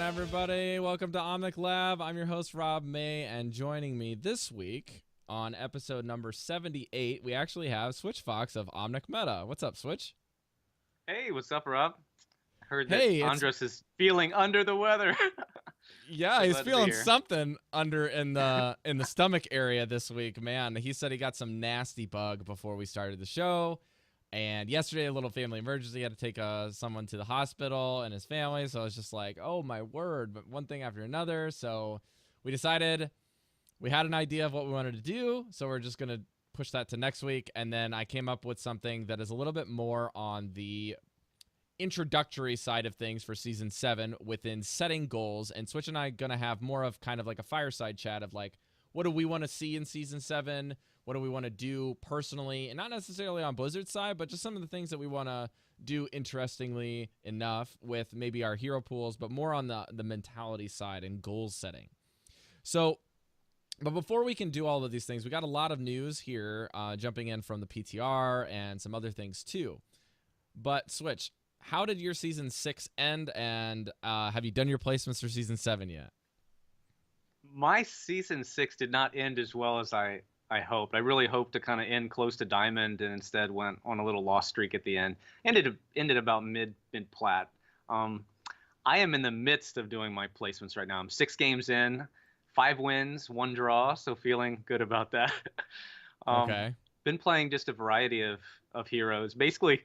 everybody? Welcome to Omnic Lab. I'm your host, Rob May, and joining me this week on episode number 78, we actually have Switch Fox of Omnic Meta. What's up, Switch? Hey, what's up, Rob? I heard that Hey, Andres is feeling under the weather. yeah, So he's glad to be feeling here. something under in the stomach area this week, man. He said he got some nasty bug before we started the show. And yesterday, a little family emergency, had to take someone to the hospital and his family. So I was just like, oh, my word. But one thing after another. So we decided we had an idea of what we wanted to do. So we're just going to push that to next week. And then I came up with something that is a little bit more on the introductory side of things for Season 7 within setting goals. And Switch and I are going to have more of kind of like a fireside chat of like, what do we want to see in Season 7? What do we want to do personally? And not necessarily on Blizzard's side, but just some of the things that we want to do interestingly enough with maybe our hero pools, but more on the mentality side and goals setting. So, but before we can do all of these things, we got a lot of news here jumping in from the PTR and some other things too. But Switch, how did your Season 6 end, and have you done your placements for Season 7 yet? My Season 6 did not end as well as I hoped. I really hoped to kind of end close to Diamond and instead went on a little loss streak at the end. Ended about mid-plat. I am in the midst of doing my placements right now. I'm 6 games in, 5 wins, 1 draw, so feeling good about that. Okay. Been playing just a variety of heroes. Basically,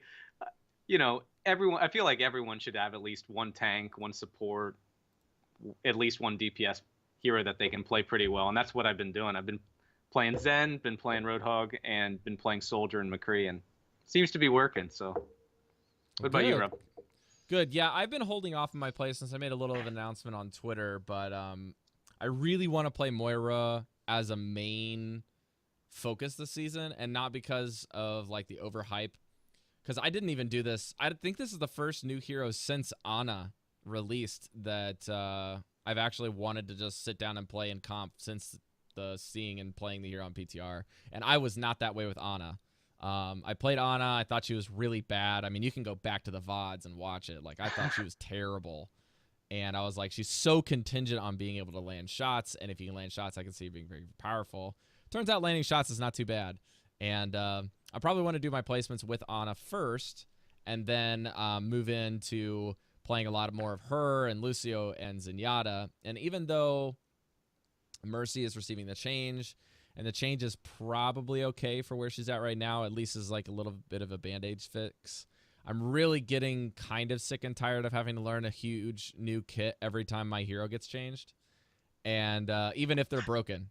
everyone. I feel like everyone should have at least 1 tank, 1 support, at least 1 DPS hero that they can play pretty well, and that's what I've been doing. I've been playing Zen, been playing Roadhog, and been playing Soldier and McCree, and it seems to be working. So, what about you, Rob? Good. Yeah, I've been holding off on my play since I made a little of an announcement on Twitter, but I really want to play Moira as a main focus this season, and not because of like the overhype, because I didn't even do this. I think this is the first new hero since Ana released that I've actually wanted to just sit down and play in comp since the seeing and playing the hero on PTR. And I was not that way with Ana. I played Ana. I thought she was really bad. I mean, you can go back to the VODs and watch it. Like, I thought she was terrible. And I was like, she's so contingent on being able to land shots. And if you can land shots, I can see her being very powerful. Turns out landing shots is not too bad. And I probably want to do my placements with Ana first and then move into playing a lot more of her and Lucio and Zenyatta. And even though Mercy is receiving the change, and the change is probably okay for where she's at right now, at least is like a little bit of a band-aid fix, I'm really getting kind of sick and tired of having to learn a huge new kit every time my hero gets changed. And even if they're broken.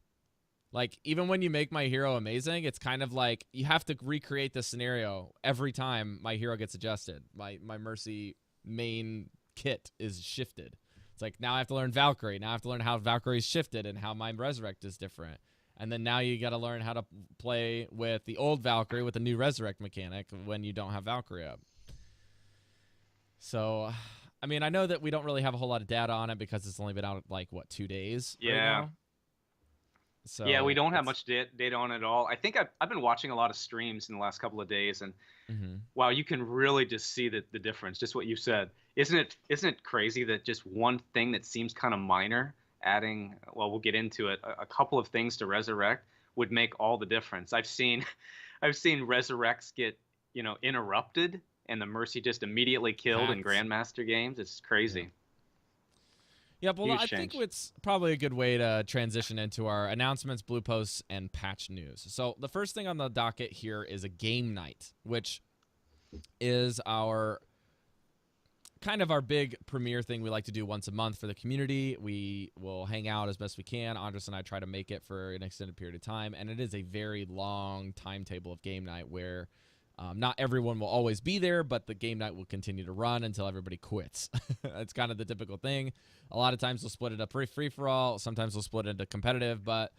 Like, even when you make my hero amazing, it's kind of like you have to recreate the scenario every time my hero gets adjusted. My Mercy main kit is shifted. It's like, now I have to learn Valkyrie. Now I have to learn how Valkyrie's shifted and how my Resurrect is different. And then now you got to learn how to play with the old Valkyrie with the new Resurrect mechanic when you don't have Valkyrie up. So, I mean, I know that we don't really have a whole lot of data on it because it's only been out, like, what, 2 days right now? So yeah, we don't have much data on it at all. I think I've been watching a lot of streams in the last couple of days, and wow, you can really just see the difference. Just what you said, isn't it crazy that just one thing that seems kind of minor, adding, well, we'll get into it, a couple of things to Resurrect would make all the difference. I've seen Resurrects get interrupted, and the Mercy just immediately killed in Grandmaster games. It's crazy. Yeah. Yeah, well, I think it's probably a good way to transition into our announcements, blue posts, and patch news. So the first thing on the docket here is a game night, which is our kind of our big premiere thing we like to do once a month for the community. We will hang out as best we can. Andres and I try to make it for an extended period of time, and it is a very long timetable of game night where not everyone will always be there, but the game night will continue to run until everybody quits. It's kind of the typical thing. A lot of times we'll split it up free-for-all. Sometimes we'll split it into competitive. But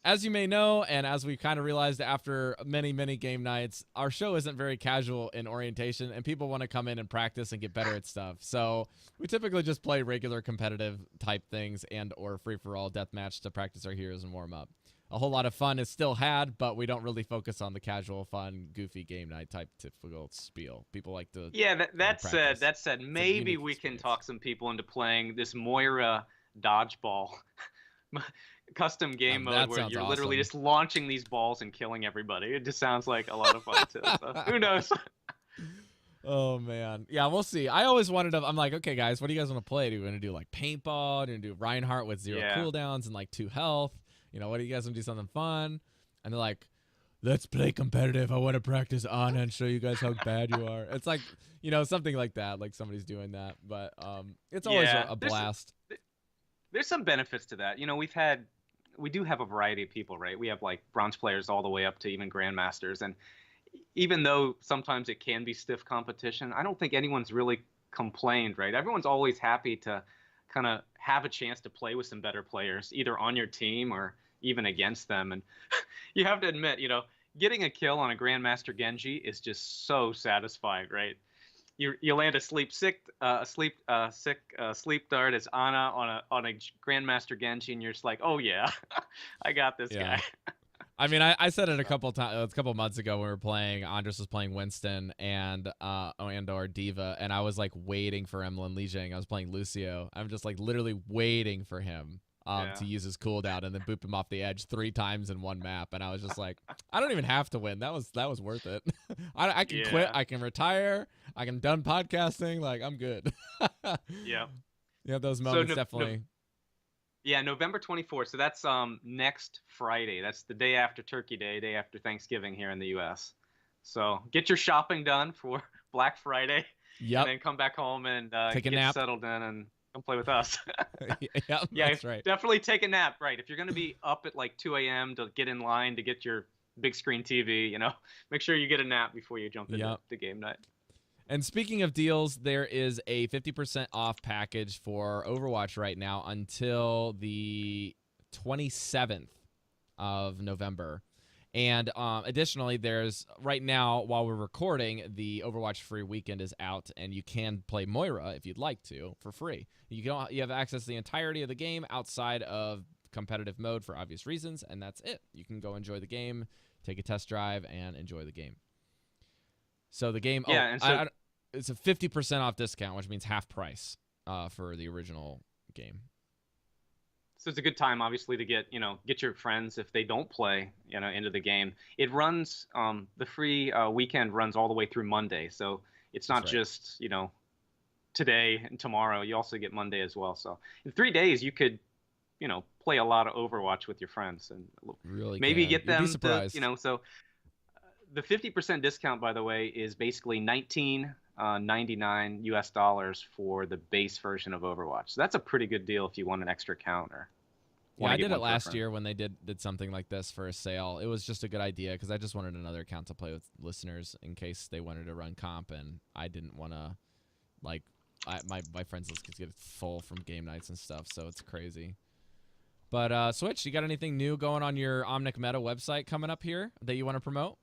as you may know, and as we kind of realized after many, many game nights, our show isn't very casual in orientation, and people want to come in and practice and get better at stuff. So we typically just play regular competitive type things and or free-for-all deathmatch to practice our heroes and warm up. a whole lot of fun is still had, but we don't really focus on the casual, fun, goofy game night type typical spiel. People like to That said, It's a maybe unique we can experience. talk some people into playing this Moira dodgeball custom game mode That where sounds you're literally awesome. just launching these balls and killing everybody. It just sounds like a lot of fun too. So who knows? Oh man, yeah, we'll see. I always wanted to. I'm like, okay, guys, what do you guys want to play? Do you want to do like paintball? Do you want to do Reinhardt with 0 Yeah. cooldowns and like 2 health? You know, what do you guys want to do something fun? And they're like, let's play competitive. I want to practice Ana and show you guys how bad you are. It's like, you know, something like that. Like somebody's doing that, but it's always Yeah. a blast. There's some benefits to that. You know, we do have a variety of people, right? We have like bronze players all the way up to even grandmasters, and even though sometimes it can be stiff competition, I don't think anyone's really complained, right? Everyone's always happy to kind of have a chance to play with some better players, either on your team or even against them. And you have to admit, you know, getting a kill on a Grandmaster Genji is just so satisfying, right? You land a sleep dart as Ana on a Grandmaster Genji, and you're just like, oh yeah, I got this guy. I mean, I said it a couple times, a couple months ago when we were playing. Andres was playing Winston and or Diva, and I was like waiting for Emlyn Lijiang. I was playing Lucio. I'm just like literally waiting for him to use his cooldown and then boop him off the edge 3 times in one map. And I was just like, I don't even have to win. That was worth it. I can quit. I can retire. I can done podcasting. Like I'm good. Yeah. Yeah, those moments definitely. Yeah, November 24th. So that's next Friday. That's the day after Turkey Day, day after Thanksgiving here in the U.S. So get your shopping done for Black Friday. Yep. And then come back home and take a get nap. settled in and come play with us. Yeah, that's right. Definitely take a nap. Right. If you're going to be up at like 2 a.m. to get in line to get your big screen TV, you know, make sure you get a nap before you jump into the game night. And speaking of deals, there is a 50% off package for Overwatch right now until the 27th of November. And additionally, there's right now, while we're recording, the Overwatch free weekend is out, and you can play Moira if you'd like to for free. You have access to the entirety of the game outside of competitive mode for obvious reasons, and that's it. You can go enjoy the game, take a test drive, and enjoy the game. So the game, it's a 50% off discount, which means half price for the original game. So it's a good time, obviously, to get your friends if they don't play, into the game. It runs, the free weekend runs all the way through Monday, so it's not just today and tomorrow. You also get Monday as well. So in 3 days, you could play a lot of Overwatch with your friends and really maybe get them You'd be surprised. to so. The 50% discount, by the way, is basically $19.99 US for the base version of Overwatch. So that's a pretty good deal if you want an extra account. Yeah, I did it last year when they did something like this for a sale. It was just a good idea because I just wanted another account to play with listeners in case they wanted to run comp, and I didn't want to, my friends list gets full from game nights and stuff, so it's crazy. But Switch, you got anything new going on your Omnic Meta website coming up here that you want to promote?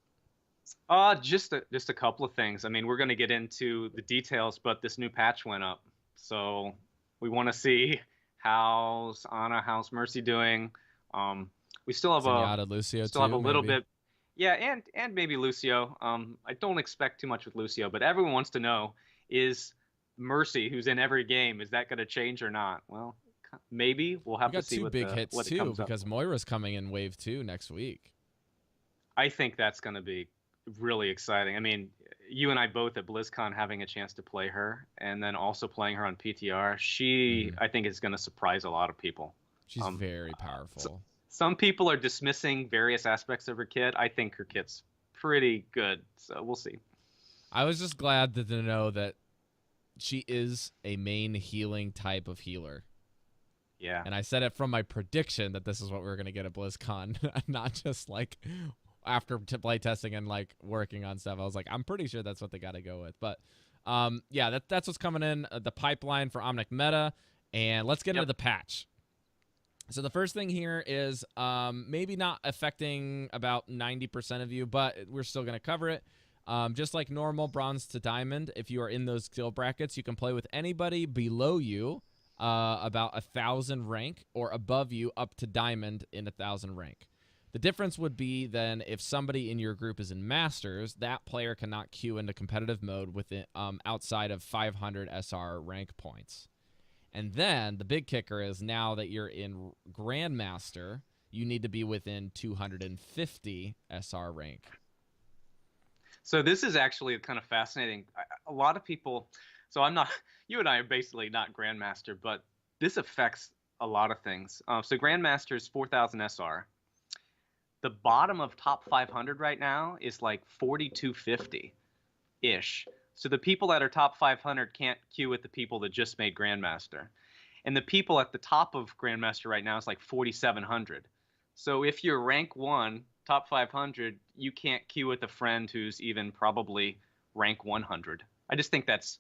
Just a couple of things. I mean, we're going to get into the details, but this new patch went up, so we want to see how's Ana, how's Mercy doing. We still have Lucio still have a little bit, yeah, and maybe Lucio. I don't expect too much with Lucio, but everyone wants to know, is Mercy, who's in every game, is that going to change or not? Well, maybe we'll have to see what big hits what too, it comes because up. Moira's coming in wave 2 next week. I think that's going to be really exciting. I mean, you and I both at BlizzCon having a chance to play her, and then also playing her on PTR. She, I think, is going to surprise a lot of people. She's very powerful. Some people are dismissing various aspects of her kit. I think her kit's pretty good, so we'll see. I was just glad to know that she is a main healing type of healer. Yeah. And I said it from my prediction that this is what we were going to get at BlizzCon, not just like after play testing and like working on stuff. I was like, I'm pretty sure that's what they got to go with. But yeah, that's what's coming in the pipeline for Omnic Meta. And let's get into the patch. So the first thing here is maybe not affecting about 90% of you, but we're still going to cover it. Just like normal bronze to diamond, if you are in those skill brackets, you can play with anybody below you about 1,000 rank or above you up to diamond in 1,000 rank. The difference would be then if somebody in your group is in Masters, that player cannot queue into competitive mode within outside of 500 SR rank points. And then the big kicker is now that you're in Grandmaster, you need to be within 250 SR rank. So this is actually kind of fascinating. A lot of people, so I'm not, you and I are basically not Grandmaster, but this affects a lot of things. So Grandmaster is 4,000 SR. The bottom of top 500 right now is like 4,250-ish. So the people that are top 500 can't queue with the people that just made Grandmaster. And the people at the top of Grandmaster right now is like 4,700. So if you're rank 1, top 500, you can't queue with a friend who's even probably rank 100. I just think that's,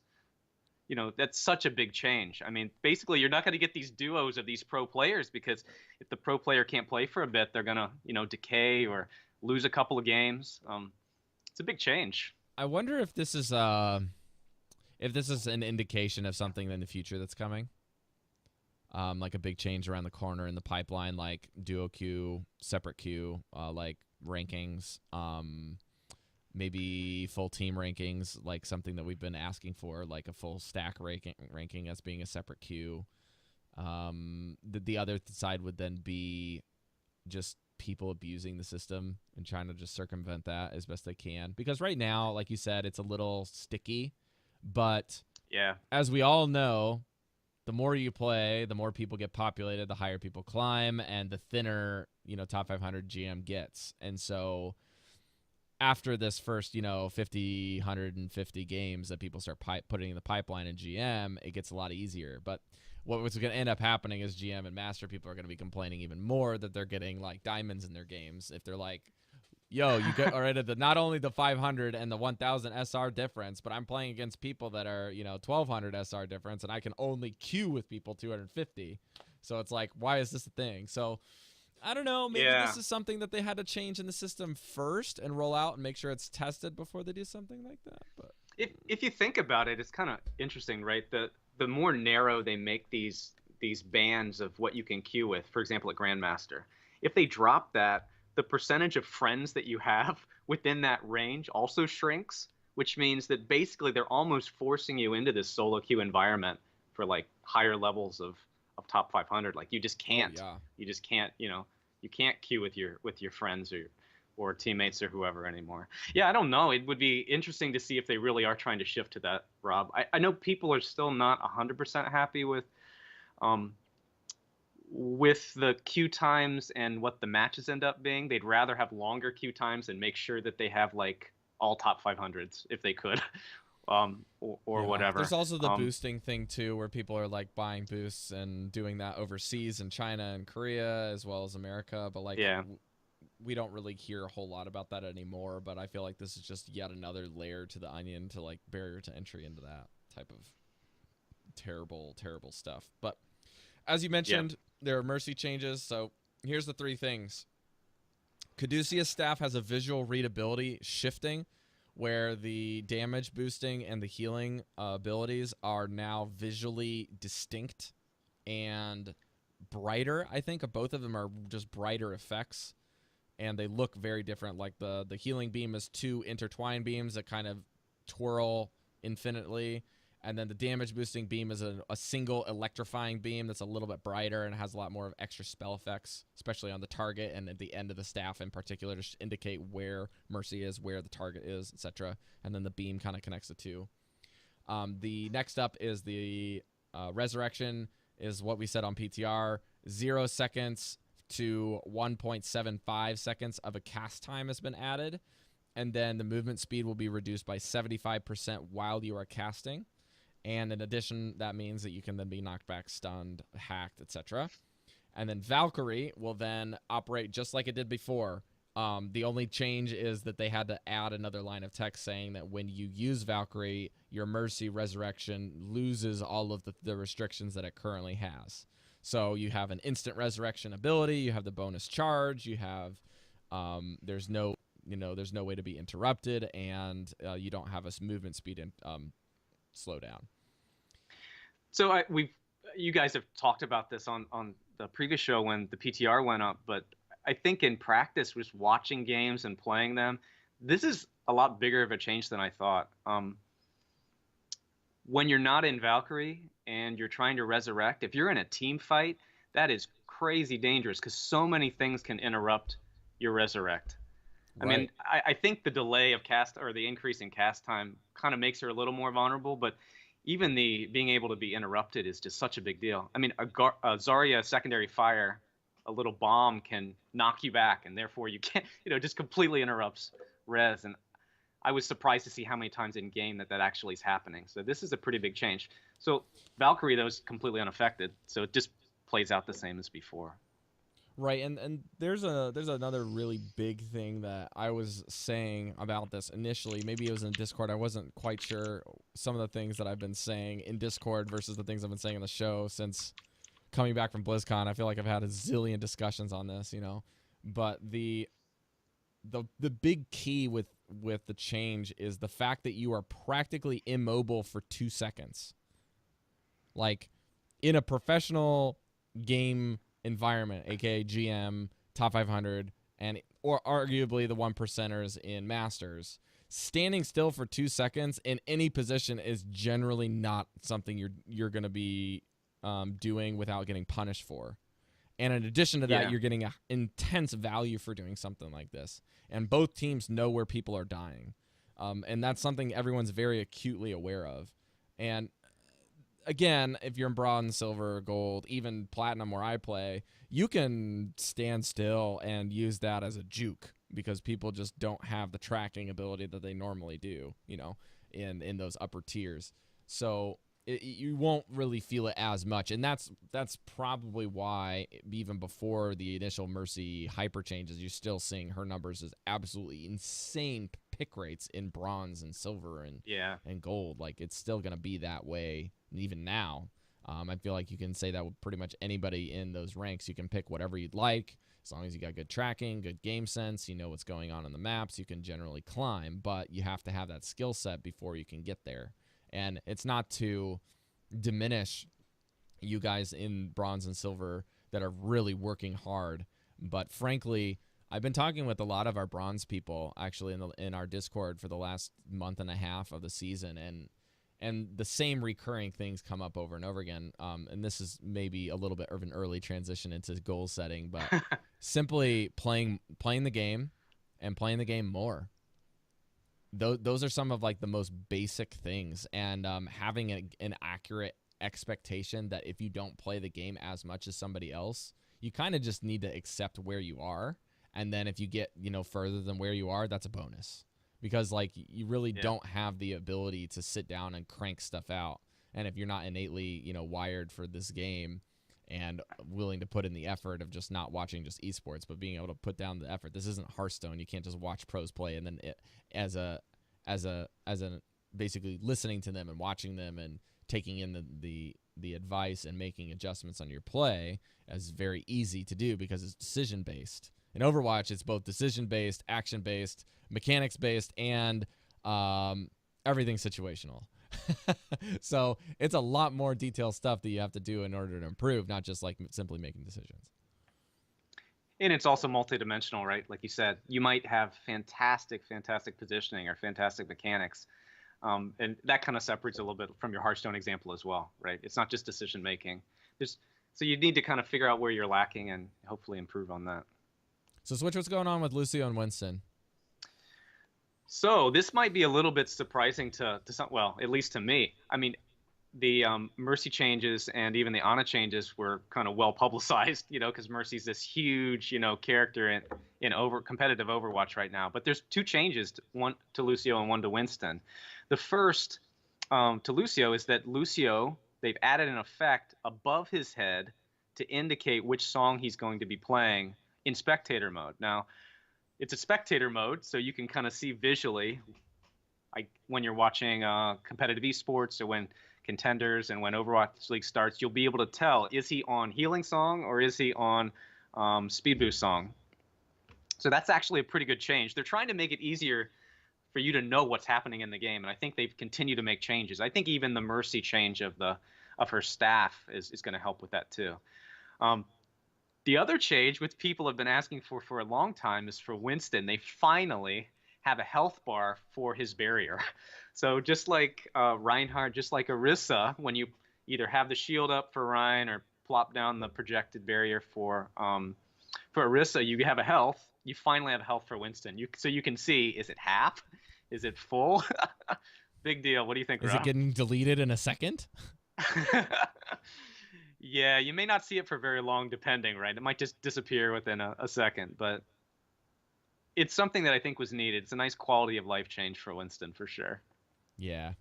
that's such a big change. I mean, basically, you're not going to get these duos of these pro players because if the pro player can't play for a bit, they're going to, decay or lose a couple of games. It's a big change. I wonder if this is an indication of something in the future that's coming. Like a big change around the corner in the pipeline, like duo queue, separate queue, like rankings, maybe full team rankings, like something that we've been asking for, like a full stack ranking as being a separate queue. The other side would then be just people abusing the system and trying to just circumvent that as best they can. Because right now, like you said, it's a little sticky, but yeah, as we all know, the more you play, the more people get populated, the higher people climb, and the thinner, top 500 GM gets. And so after this first, 50, 150 games that people start putting in the pipeline in GM, it gets a lot easier. But what's going to end up happening is GM and Master people are going to be complaining even more that they're getting like diamonds in their games. If they're like, yo, you get already not only the 500 and the 1,000 SR difference, but I'm playing against people that are, 1,200 SR difference, and I can only queue with people 250. So it's like, why is this a thing? So I don't know. Maybe this is something that they had to change in the system first and roll out and make sure it's tested before they do something like that. But if you think about it, it's kind of interesting, right? The more narrow they make these bands of what you can queue with, for example, at Grandmaster, if they drop that, the percentage of friends that you have within that range also shrinks, which means that basically they're almost forcing you into this solo queue environment for like higher levels of top 500. Like you just can't. Oh, yeah. You just can't. You can't queue with your friends or teammates or whoever anymore. Yeah, I don't know. It would be interesting to see if they really are trying to shift to that, Rob. I know people are still not 100% happy with the queue times and what the matches end up being. They'd rather have longer queue times and make sure that they have like all top 500s if they could. Or whatever. There's also the boosting thing too, where people are like buying boosts and doing that overseas in China and Korea as well as America. But like, we don't really hear a whole lot about that anymore. But I feel like this is just yet another layer to the onion to like barrier to entry into that type of terrible, terrible stuff. But as you mentioned, there are mercy changes. So here's the 3 things. Caduceus staff has a visual readability shifting, where the damage boosting and the healing abilities are now visually distinct and brighter. I think both of them are just brighter effects, and they look very different. Like the healing beam is 2 intertwined beams that kind of twirl infinitely, and then the damage boosting beam is a single electrifying beam that's a little bit brighter and has a lot more of extra spell effects, especially on the target and at the end of the staff in particular, to indicate where Mercy is, where the target is, etc. And then the beam kind of connects the two. The next up is the Resurrection, is what we said on PTR. 0 seconds to 1.75 seconds of a cast time has been added. And then the movement speed will be reduced by 75% while you are casting. And in addition, that means that you can then be knocked back, stunned, hacked, etc. And then Valkyrie will then operate just like it did before. The only change is that they had to add another line of text saying that when you use Valkyrie, your Mercy Resurrection loses all of the restrictions that it currently has. So you have an instant resurrection ability, you have the bonus charge, you have there's no way to be interrupted, and you don't have a movement speed and slow down. So you guys have talked about this on the previous show when the PTR went up, but I think in practice, just watching games and playing them, this is a lot bigger of a change than I thought. When you're not in Valkyrie and you're trying to resurrect, if you're in a team fight, that is crazy dangerous because so many things can interrupt your resurrect. I mean, Right. I think the delay of cast or the increase in cast time kind of makes her a little more vulnerable, but even the being able to be interrupted is just such a big deal. I mean, a Zarya secondary fire, a little bomb can knock you back, and therefore you can't, just completely interrupts res. And I was surprised to see how many times in game that actually is happening. So this is a pretty big change. So Valkyrie, though, is completely unaffected, so it just plays out the same as before. Right, and there's another really big thing that I was saying about this initially. Maybe it was in Discord. I wasn't quite sure some of the things that I've been saying in Discord versus the things I've been saying on the show since coming back from BlizzCon. I feel like I've had a zillion discussions on this, But the big key with the change is the fact that you are practically immobile for 2 seconds. Like in a professional game environment, aka GM, top 500, and or arguably the 1%ers in Masters, standing still for 2 seconds in any position is generally not something you're going to be doing without getting punished for. And in addition to that, Yeah. you're getting an intense value for doing something like this. And both teams know where people are dying. And that's something everyone's very acutely aware of. And again, if you're in bronze, silver, gold, even platinum where I play, you can stand still and use that as a juke because people just don't have the tracking ability that they normally do, in those upper tiers. So you won't really feel it as much, and that's probably why even before the initial Mercy hyper changes, you're still seeing her numbers as absolutely insane pick rates in bronze and silver and gold. Like it's still gonna be that way even now. I feel like you can say that with pretty much anybody in those ranks. You can pick whatever you'd like as long as you got good tracking, good game sense. You know what's going on the maps. You can generally climb, but you have to have that skill set before you can get there. And it's not to diminish you guys in bronze and silver that are really working hard, but frankly, I've been talking with a lot of our bronze people actually in our Discord for the last month and a half of the season, and the same recurring things come up over and over again. And this is maybe a little bit of an early transition into goal setting, but simply playing the game and playing the game more. Those are some of like the most basic things, and having an accurate expectation that if you don't play the game as much as somebody else, you kind of just need to accept where you are, and then if you get further than where you are, that's a bonus, because like you really don't have the ability to sit down and crank stuff out, and if you're not innately wired for this game and willing to put in the effort of just not watching just esports, but being able to put down the effort. This isn't Hearthstone. You can't just watch pros play and then as a basically listening to them and watching them and taking in the advice and making adjustments on your play as very easy to do because it's decision based. In Overwatch, it's both decision based, action based, mechanics based, and everything situational. So it's a lot more detailed stuff that you have to do in order to improve, not just like simply making decisions. And it's also multidimensional, right? Like you said, you might have fantastic positioning or fantastic mechanics, and that kind of separates a little bit from your Hearthstone example as well, right? It's not just decision making. So you need to kind of figure out where you're lacking and hopefully improve on that. So Switch, what's going on with Lucio and Winston? So this might be a little bit surprising to some, well, at least to me. I mean, the Mercy changes and even the Ana changes were kind of well publicized, because Mercy's this huge, character in competitive Overwatch right now. But there's two changes, one to Lucio and one to Winston. The first to Lucio is that Lucio, they've added an effect above his head to indicate which song he's going to be playing in spectator mode. Now, it's a spectator mode, so you can kind of see visually, like when you're watching competitive esports or when contenders and when Overwatch League starts, you'll be able to tell, is he on healing song or is he on speed boost song? So that's actually a pretty good change. They're trying to make it easier for you to know what's happening in the game, and I think they've continued to make changes. I think even the Mercy change of her staff is going to help with that too. The other change, which people have been asking for a long time, is for Winston. They finally have a health bar for his barrier. So just like Reinhardt, just like Orisa, when you either have the shield up for Rein or plop down the projected barrier for Orisa, you have a health. You finally have health for Winston. So you can see, is it half? Is it full? Big deal. What do you think, Is Ro? it getting deleted in a second? Yeah, you may not see it for very long, depending, right? It might just disappear within a second, but it's something that I think was needed. It's a nice quality of life change for Winston, for sure. Yeah,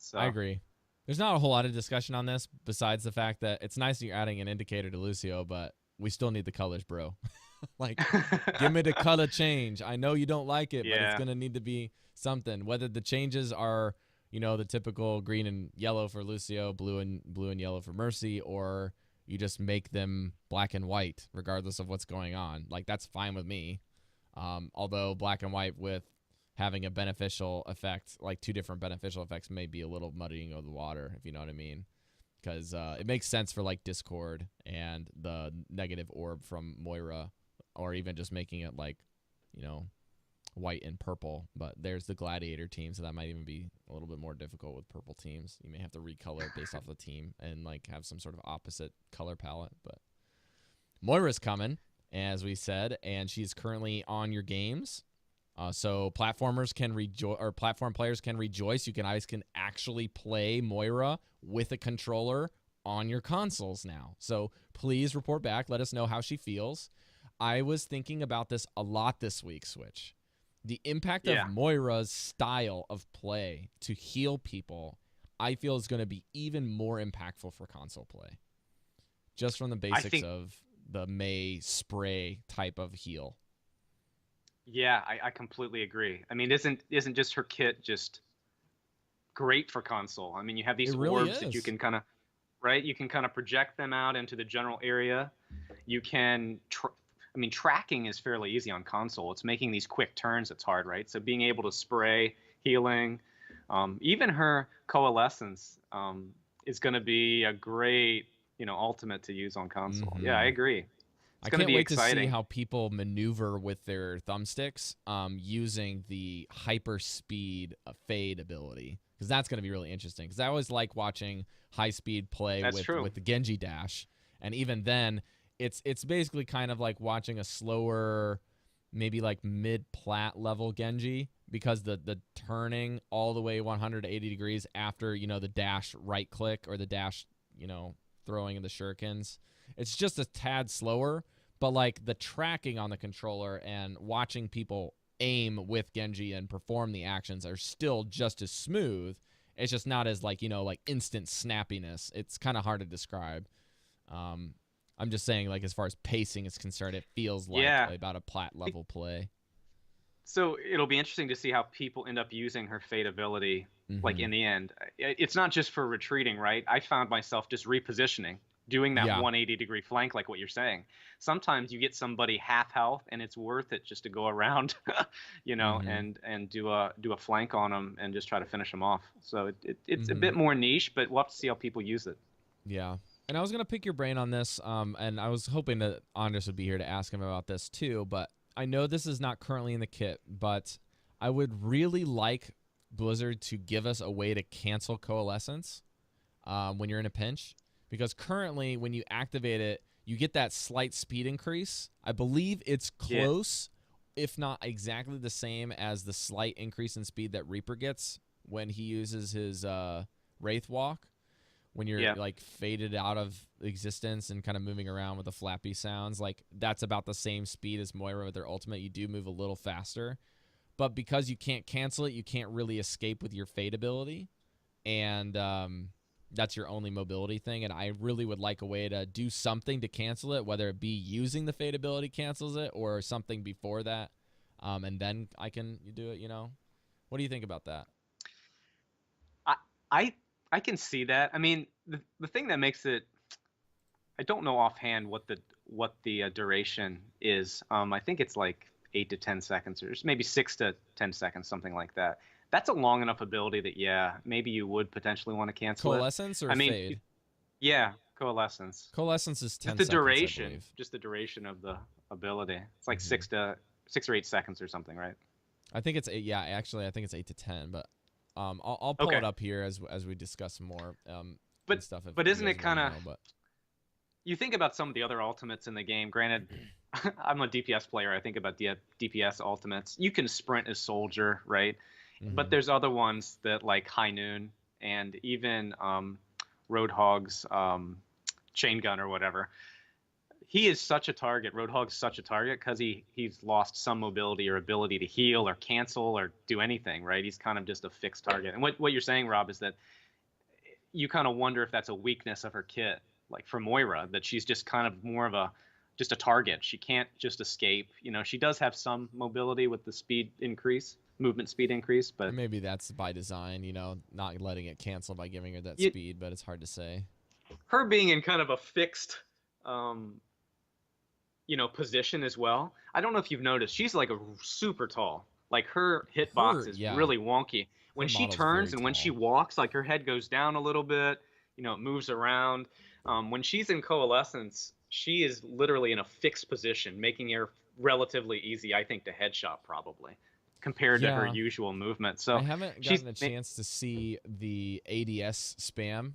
So I agree. There's not a whole lot of discussion on this besides the fact that it's nice that you're adding an indicator to Lucio, but we still need the colors, bro. Like, give me the color change. I know you don't like it, but it's going to need to be something. Whether the changes are, the typical green and yellow for Lucio, blue and yellow for Mercy, or you just make them black and white regardless of what's going on. Like, that's fine with me. Although black and white with having a beneficial effect, like two different beneficial effects, may be a little muddying of the water, if you know what I mean. Because it makes sense for like Discord and the negative orb from Moira, or even just making it like, white and purple. But there's the Gladiator team, so that might even be a little bit more difficult with purple teams. You may have to recolor based off the team and like have some sort of opposite color palette. But Moira's coming, as we said, and she's currently on your games. So platformers can rejoice, or platform players can rejoice. You guys can actually play Moira with a controller on your consoles now. So please report back. Let us know how she feels. I was thinking about this a lot this week, Switch. The impact of Moira's style of play to heal people, I feel, is going to be even more impactful for console play. Just from the basics of the Mei spray type of heal. Yeah, I completely agree. I mean, isn't just her kit just great for console? I mean, you have these orbs that you can kind of, right? You can kind of project them out into the general area. You can, tracking is fairly easy on console. It's making these quick turns that's hard, right? So being able to spray, healing, even her coalescence is going to be a great, ultimate to use on console. Mm-hmm. Yeah, I agree. I can't wait to see how people maneuver with their thumbsticks using the hyper speed fade ability, because that's going to be really interesting. Because I always like watching high speed play with the Genji dash, and even then, it's basically kind of like watching a slower, maybe like mid plat level Genji, because the turning all the way 180 degrees after the dash right click or the dash throwing in the shurikens, it's just a tad slower. But like the tracking on the controller and watching people aim with Genji and perform the actions are still just as smooth. It's just not as like instant snappiness. It's kind of hard to describe. I'm just saying, like, as far as pacing is concerned, it feels like about a plat level play. So it'll be interesting to see how people end up using her fade ability. Like in the end, it's not just for retreating, right? I found myself just repositioning, doing that 180-degree flank, like what you're saying. Sometimes you get somebody half health, and it's worth it just to go around, and do a flank on them and just try to finish them off. So it's a bit more niche, but we'll have to see how people use it. Yeah. And I was going to pick your brain on this, and I was hoping that Andres would be here to ask him about this too, but I know this is not currently in the kit, but I would really like Blizzard to give us a way to cancel Coalescence when you're in a pinch, because currently when you activate it, you get that slight speed increase. I believe it's close, if not exactly the same as the slight increase in speed that Reaper gets when he uses his Wraith Walk. When you're like faded out of existence and kind of moving around with the flappy sounds, like that's about the same speed as Moira with their ultimate. You do move a little faster, but because you can't cancel it, you can't really escape with your fade ability, and that's your only mobility thing. And I really would like a way to do something to cancel it, whether it be using the fade ability cancels it or something before that, and then I can do it. What do you think about that? I can see that. I mean, the thing that makes it, I don't know offhand what the duration is. I think it's like 8 to 10 seconds, or maybe 6 to 10 seconds, something like that. That's a long enough ability that maybe you would potentially want to cancel Coalescence it. Or fade? Yeah, Coalescence. Coalescence is 10 Just the seconds, I duration. believe. Just the duration of the ability. It's like 6 or 8 seconds or something, right? I think it's 8. Yeah, actually, I think it's 8 to 10. But I'll pull it up here as we discuss more and stuff. But isn't it kind of? But You think about some of the other ultimates in the game. Granted, I'm a DPS player. I think about DPS ultimates. You can sprint as soldier, right? But there's other ones that like High Noon and even Roadhog's chain gun or whatever. He is such a target. Roadhog's such a target because he's lost some mobility or ability to heal or cancel or do anything, right? He's kind of just a fixed target. And what you're saying, Rob, is that you kind of wonder if that's a weakness of her kit, like for Moira, that she's just kind of more of just a target. She can't just escape. You know, she does have some mobility with the speed increase, movement speed increase, but maybe that's by design, you know, not letting it cancel by giving her that speed, but it's hard to say. Her being in kind of a fixed position as well. I don't know if you've noticed, she's like a super tall. Like her hitbox is really wonky. When she turns and when she walks, like her head goes down a little bit, it moves around. When she's in Coalescence, she is literally in a fixed position, making her relatively easy, I think, to headshot probably, compared to her usual movement. So I haven't gotten a chance to see the ADS spam,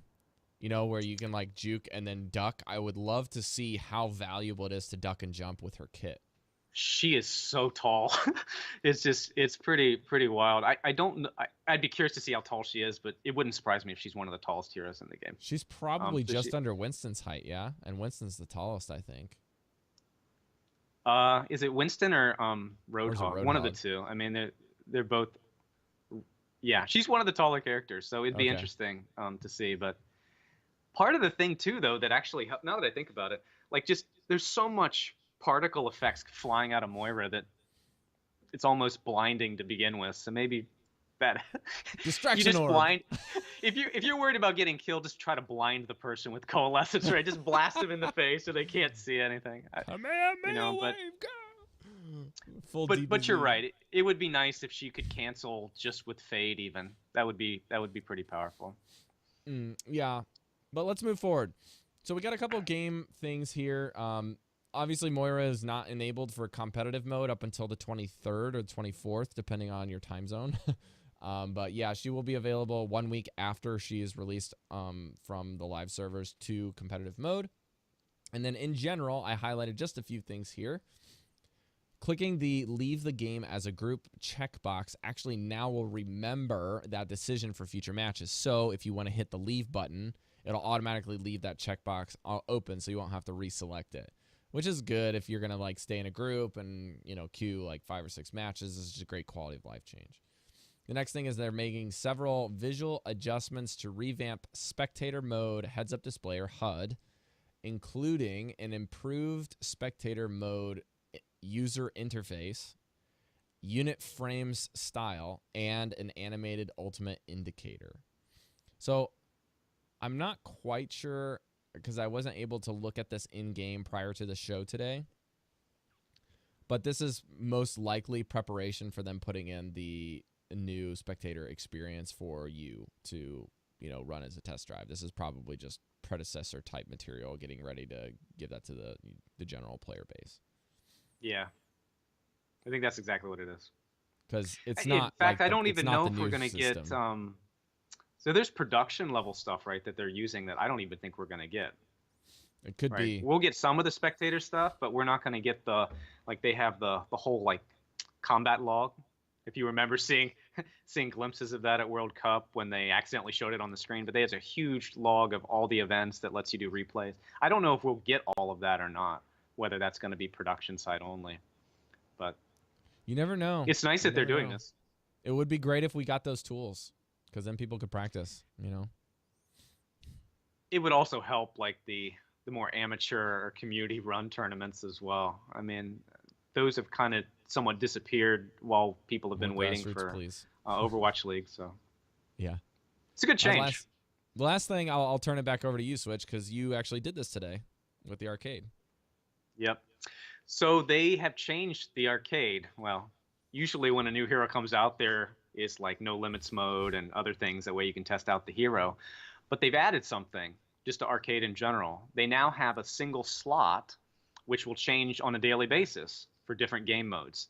where you can like juke and then duck. I would love to see how valuable it is to duck and jump with her kit. She is so tall. it's pretty wild. I'd be curious to see how tall she is, but it wouldn't surprise me if she's one of the tallest heroes in the game. She's probably just under Winston's height, yeah? And Winston's the tallest, I think. Is it Winston or Roadhog? One of the two. I mean, they're both. Yeah, she's one of the taller characters, so it'd be interesting to see. But part of the thing too, though, that actually helped, now that I think about it, like just there's so much particle effects flying out of Moira that it's almost blinding to begin with. So maybe that distraction you just orb. blind. If you're worried about getting killed, just try to blind the person with Coalescence, right? Just blast them in the face so they can't see anything. But you're right. It would be nice if she could cancel just with Fade. Even that would be pretty powerful. Yeah, but let's move forward. So we got a couple game things here. Obviously, Moira is not enabled for competitive mode up until the 23rd or 24th, depending on your time zone. But yeah, she will be available 1 week after she is released from the live servers to competitive mode. And then in general, I highlighted just a few things here. Clicking the leave the game as a group checkbox actually now will remember that decision for future matches. So if you want to hit the leave button, it'll automatically leave that checkbox open so you won't have to reselect it. Which is good if you're going to like stay in a group and, queue like 5 or 6 matches. This is just a great quality of life change. The next thing is they're making several visual adjustments to revamp spectator mode heads-up display or HUD, including an improved spectator mode user interface, unit frames style, and an animated ultimate indicator. So I'm not quite sure, because I wasn't able to look at this in-game prior to the show today. But this is most likely preparation for them putting in the new spectator experience for you to, run as a test drive. This is probably just predecessor type material, getting ready to give that to the general player base. Yeah. I think that's exactly what it is. Because it's not. In fact, I don't even know if we're going to get... So there's production level stuff, right, that they're using that I don't even think we're going to get. It could be. We'll get some of the spectator stuff, but we're not going to get they have the whole like combat log. If you remember seeing glimpses of that at World Cup when they accidentally showed it on the screen, but there's a huge log of all the events that lets you do replays. I don't know if we'll get all of that or not, whether that's going to be production side only. But you never know. It's nice that they're doing this. It would be great if we got those tools. Because then people could practice, It would also help, like, the more amateur or community run tournaments as well. I mean, those have kind of somewhat disappeared while people have been waiting for Overwatch League. So, yeah. It's a good change. The last thing, I'll turn it back over to you, Switch, because you actually did this today with the arcade. Yep. So they have changed the arcade. Well, usually when a new hero comes out there, is like no limits mode and other things, that way you can test out the hero. But they've added something just to arcade in general, they now have a single slot, which will change on a daily basis for different game modes.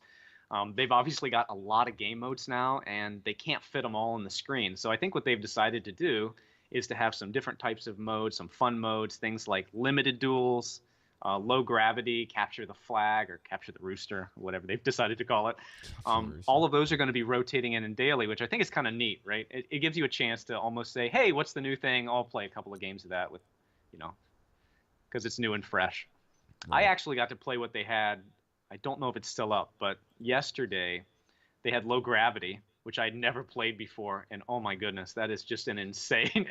They've obviously got a lot of game modes now, and they can't fit them all on the screen. So I think what they've decided to do is to have some different types of modes, some fun modes, things like limited duels, low gravity, capture the flag, or capture the rooster, whatever they've decided to call it. All of those are going to be rotating in daily, which I think is kind of neat, right? It gives you a chance to almost say, hey, what's the new thing? I'll play a couple of games of that with, because it's new and fresh. Right. I actually got to play what they had. I don't know if it's still up, but yesterday they had low gravity, which I'd never played before, and oh my goodness, that is just an insane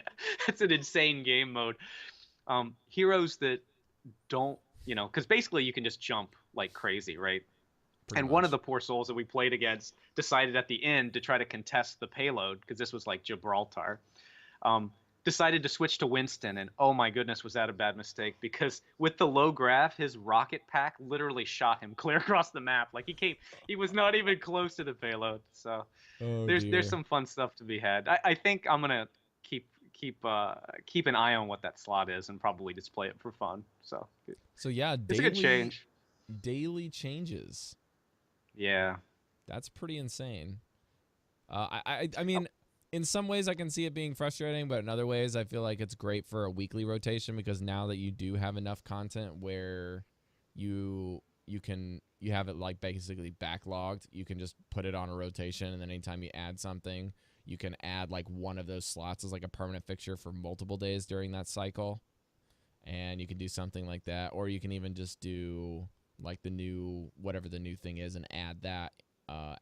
it's an insane game mode. Heroes that don't, because basically you can just jump like crazy, right? Pretty much. One of the poor souls that we played against decided at the end to try to contest the payload, because this was like Gibraltar, decided to switch to Winston, and oh my goodness, was that a bad mistake, because with the low grav, his rocket pack literally shot him clear across the map. Like he was not even close to the payload. So there's some fun stuff to be had. I think I'm gonna keep an eye on what that slot is and probably just play it for fun. So yeah, it's a good change. Daily changes. Yeah, that's pretty insane. I mean, in some ways I can see it being frustrating, but in other ways I feel like it's great for a weekly rotation, because now that you do have enough content where you have it like basically backlogged, you can just put it on a rotation, and then anytime you add something, you can add like one of those slots as like a permanent fixture for multiple days during that cycle. And you can do something like that, or you can even just do like whatever the new thing is and add that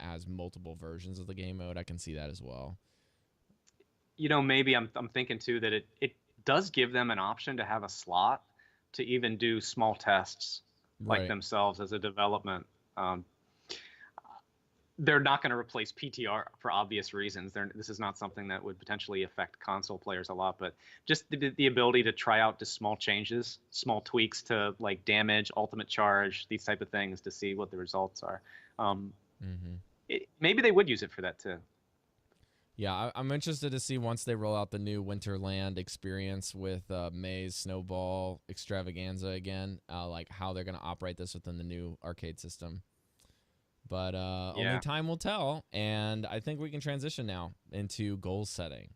as multiple versions of the game mode. I can see that as well. Maybe I'm thinking too that it does give them an option to have a slot to even do small tests like themselves as a development. They're not going to replace PTR for obvious reasons. This is not something that would potentially affect console players a lot, but just the ability to try out just small changes, small tweaks to like damage, ultimate charge, these type of things to see what the results are. Maybe they would use it for that too. Yeah, I'm interested to see once they roll out the new Winterland experience with May's Snowball Extravaganza again, like how they're going to operate this within the new arcade system. But only time will tell, and I think we can transition now into goal setting.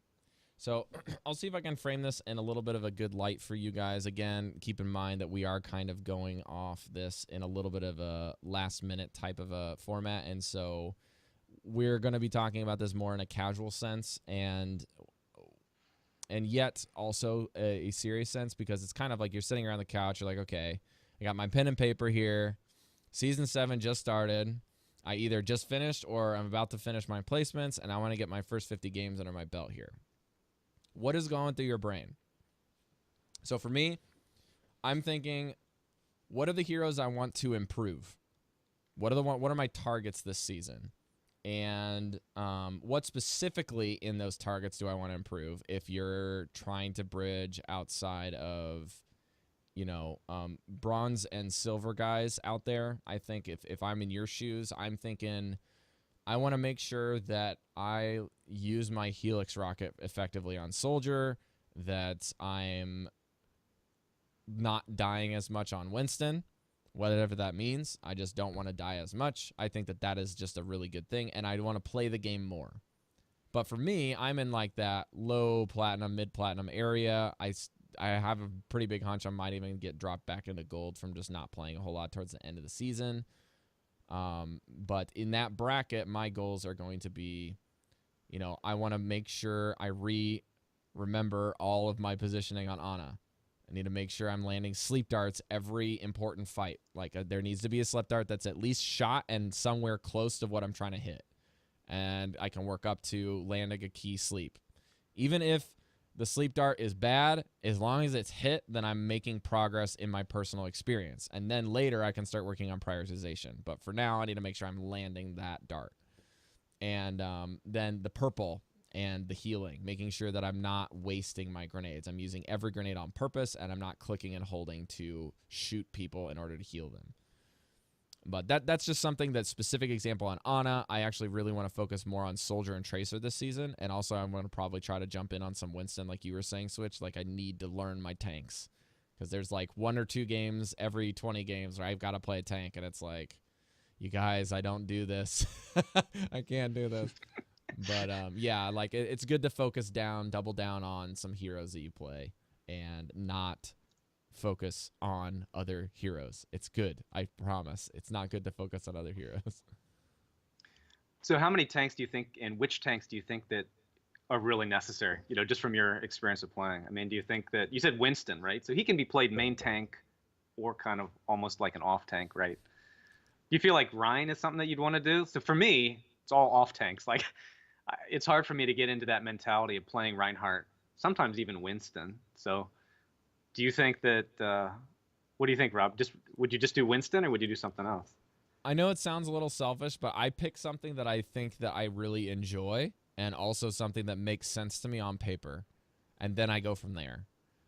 So I'll see if I can frame this in a little bit of a good light for you guys. Again, keep in mind that we are kind of going off this in a little bit of a last-minute type of a format, and so we're going to be talking about this more in a casual sense and yet also a serious sense, because it's kind of like you're sitting around the couch, you're like, okay, I got my pen and paper here. Season 7 just started. I either just finished or I'm about to finish my placements, and I want to get my first 50 games under my belt here. What is going through your brain? So for me, I'm thinking, what are the heroes I want to improve? What are my targets this season? And what specifically in those targets do I want to improve? If you're trying to bridge outside of, bronze and silver guys out there, I think if I'm in your shoes, I'm thinking I want to make sure that I use my Helix rocket effectively on Soldier, that I'm not dying as much on Winston. Whatever that means, I just don't want to die as much. I think that is just a really good thing, and I want to play the game more. But for me, I'm in like that low platinum, mid platinum area. I have a pretty big hunch I might even get dropped back into gold from just not playing a whole lot towards the end of the season. But in that bracket, my goals are going to be, I want to make sure I remember all of my positioning on Ana. I need to make sure I'm landing sleep darts every important fight. Like there needs to be a sleep dart that's at least shot and somewhere close to what I'm trying to hit. And I can work up to landing a key sleep. Even if the sleep dart is bad, as long as it's hit, then I'm making progress in my personal experience. And then later I can start working on prioritization. But for now, I need to make sure I'm landing that dart. And then the purple and the healing, making sure that I'm not wasting my grenades. I'm using every grenade on purpose, and I'm not clicking and holding to shoot people in order to heal them. But that's just something, that specific example on Ana. I actually really want to focus more on Soldier and Tracer this season. And also I'm going to probably try to jump in on some Winston, like you were saying, Switch. Like, I need to learn my tanks. Because there's like 1 or 2 games every 20 games where I've got to play a tank. And it's like, you guys, I don't do this. I can't do this. But yeah, like it's good to focus down, double down on some heroes that you play and not focus on other heroes. It's good. I promise. It's not good to focus on other heroes. So how many tanks do you think, and which tanks do you think that are really necessary? You know, just from your experience of playing. I mean, do you think that, you said Winston, right? So he can be played main tank or kind of almost like an off tank, right? Do you feel like Ryan is something that you'd want to do? So for me, it's all off tanks. Like, it's hard for me to get into that mentality of playing Reinhardt, sometimes even Winston. So do you think that, what do you think, Rob? Would you just do Winston, or would you do something else? I know it sounds a little selfish, but I pick something that I think that I really enjoy, and also something that makes sense to me on paper, and then I go from there.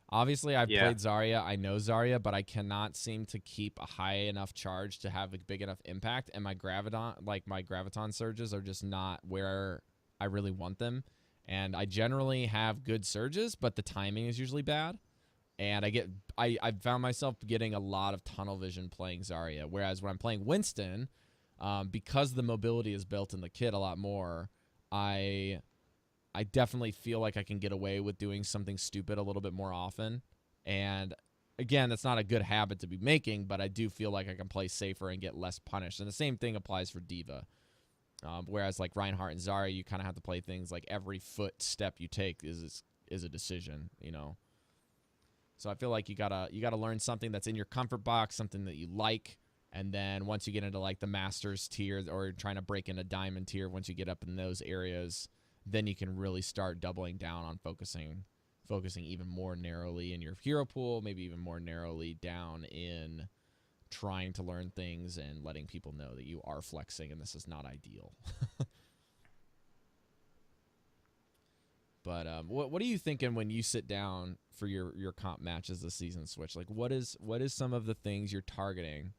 Obviously, I've played Zarya. I know Zarya, but I cannot seem to keep a high enough charge to have a big enough impact, and my graviton surges are just not where I really want them. And I generally have good surges, but the timing is usually bad. And I found myself getting a lot of tunnel vision playing Zarya. Whereas when I'm playing Winston, because the mobility is built in the kit a lot more, I definitely feel like I can get away with doing something stupid a little bit more often. And again, that's not a good habit to be making, but I do feel like I can play safer and get less punished. And the same thing applies for Diva. Whereas like Reinhardt and Zarya, you kind of have to play things like every footstep you take is a decision, you know. So I feel like you gotta learn something that's in your comfort box, something that you like, and then once you get into like the Masters tier or trying to break into Diamond tier, once you get up in those areas, then you can really start doubling down on focusing even more narrowly in your hero pool, maybe even more narrowly down in trying to learn things and letting people know that you are flexing and this is not ideal. But what are you thinking when you sit down for your comp matches this season, Switch? Like, what is some of the things you're targeting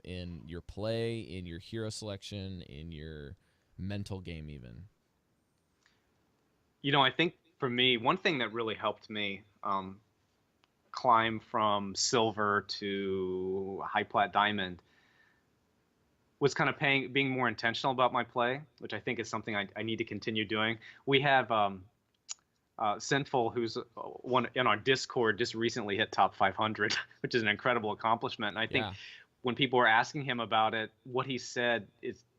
in your play, in your hero selection, in your mental game even? You know, I think for me, one thing that really helped me climb from silver to high plat diamond was kind of being more intentional about my play, which I think is something I need to continue doing. We have Sinful, who's one in our Discord, just recently hit top 500, which is an incredible accomplishment. And I think when people were asking him about it, what he said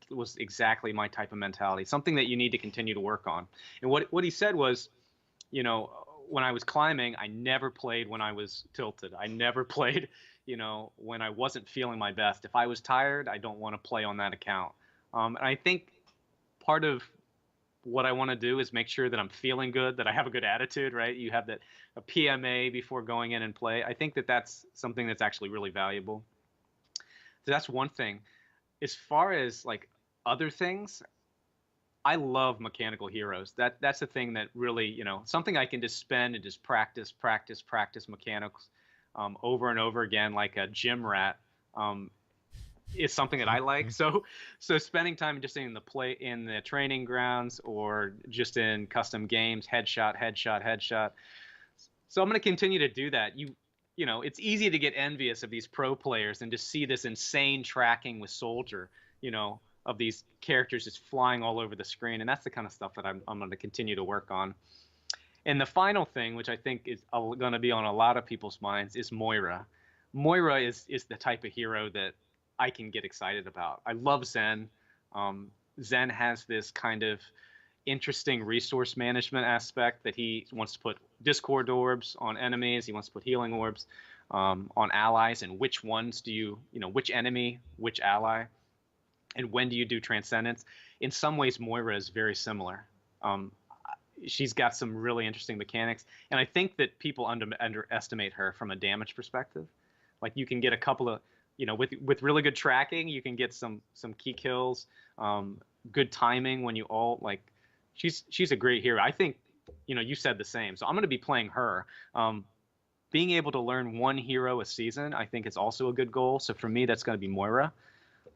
was exactly my type of mentality, something that you need to continue to work on. And what he said was, you know, when I was climbing, I never played when I was tilted. I never played, you know, when I wasn't feeling my best. If I was tired, I don't want to play on that account. And I think part of what I want to do is make sure that I'm feeling good, that I have a good attitude, right? You have a PMA before going in and play. I think that that's something that's actually really valuable. So that's one thing. As far as like other things, I love mechanical heroes. That's the thing that really, you know, something I can just spend and just practice mechanics over and over again, like a gym rat. Is something that I like. So spending time just in the training grounds or just in custom games, headshot. So I'm going to continue to do that. You know, it's easy to get envious of these pro players and just see this insane tracking with Soldier, you know, of these characters just flying all over the screen. And that's the kind of stuff that I'm going to continue to work on. And the final thing, which I think is going to be on a lot of people's minds, is Moira. Moira is the type of hero that I can get excited about. I love Zen. Zen has this kind of interesting resource management aspect that he wants to put Discord orbs on enemies. He wants to put healing orbs on allies. And which ones do you know, which enemy, which ally, and when do you do Transcendence? In some ways, Moira is very similar. She's got some really interesting mechanics. And I think that people underestimate her from a damage perspective. Like you can get a couple of, you know, with really good tracking, you can get some key kills, good timing when you ult. Like, she's a great hero. I think, you know, you said the same. So I'm going to be playing her. Being able to learn one hero a season, I think is also a good goal. So for me, that's going to be Moira.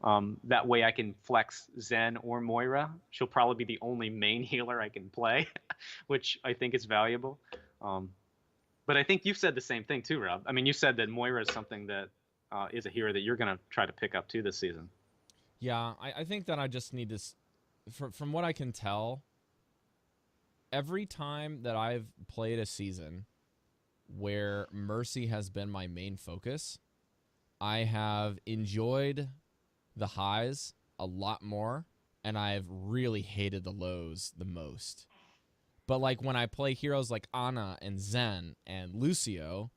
That way I can flex Zen or Moira. She'll probably be the only main healer I can play, which I think is valuable. But I think you've said the same thing too, Rob. I mean, you said that Moira is something that is a hero that you're going to try to pick up too this season. Yeah, I think that I just need to, from what I can tell, every time that I've played a season where Mercy has been my main focus, I have enjoyed the highs a lot more, and I've really hated the lows the most. But like when I play heroes like Ana and Zen and Lucio,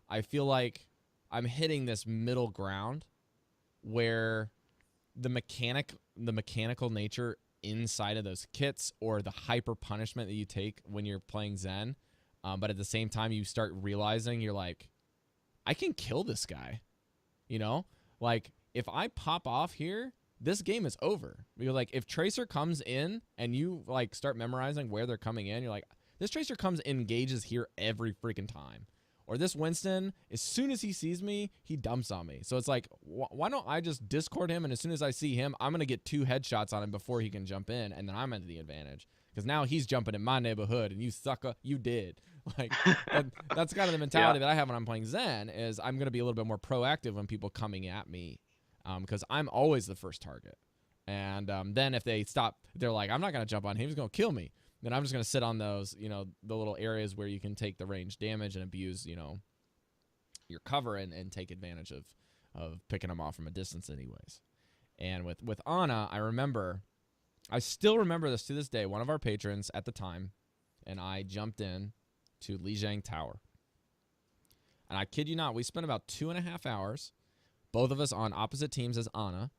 I feel like I'm hitting this middle ground where the mechanical nature inside of those kits, or the hyper punishment that you take when you're playing Zen, but at the same time you start realizing you're like, I can kill this guy, you know? Like, if I pop off here, this game is over. You're like, if Tracer comes in and you like start memorizing where they're coming in, you're like, this Tracer comes in, engages here every freaking time. Or this Winston, as soon as he sees me, he dumps on me. So it's like, why don't I just discord him, and as soon as I see him, I'm going to get 2 headshots on him before he can jump in, and then I'm into the advantage. Because now he's jumping in my neighborhood, and you sucker, you did. Like, that's kind of the mentality that I have when I'm playing Zen, is I'm going to be a little bit more proactive when people coming at me, because I'm always the first target. And then if they stop, they're like, I'm not going to jump on him, he's going to kill me. Then I'm just going to sit on those, you know, the little areas where you can take the range damage and abuse, you know, your cover and take advantage of picking them off from a distance anyways. And with Ana, I still remember this to this day, one of our patrons at the time, and I jumped in to Lijiang Tower. And I kid you not, we spent about 2.5 hours, both of us on opposite teams as Ana,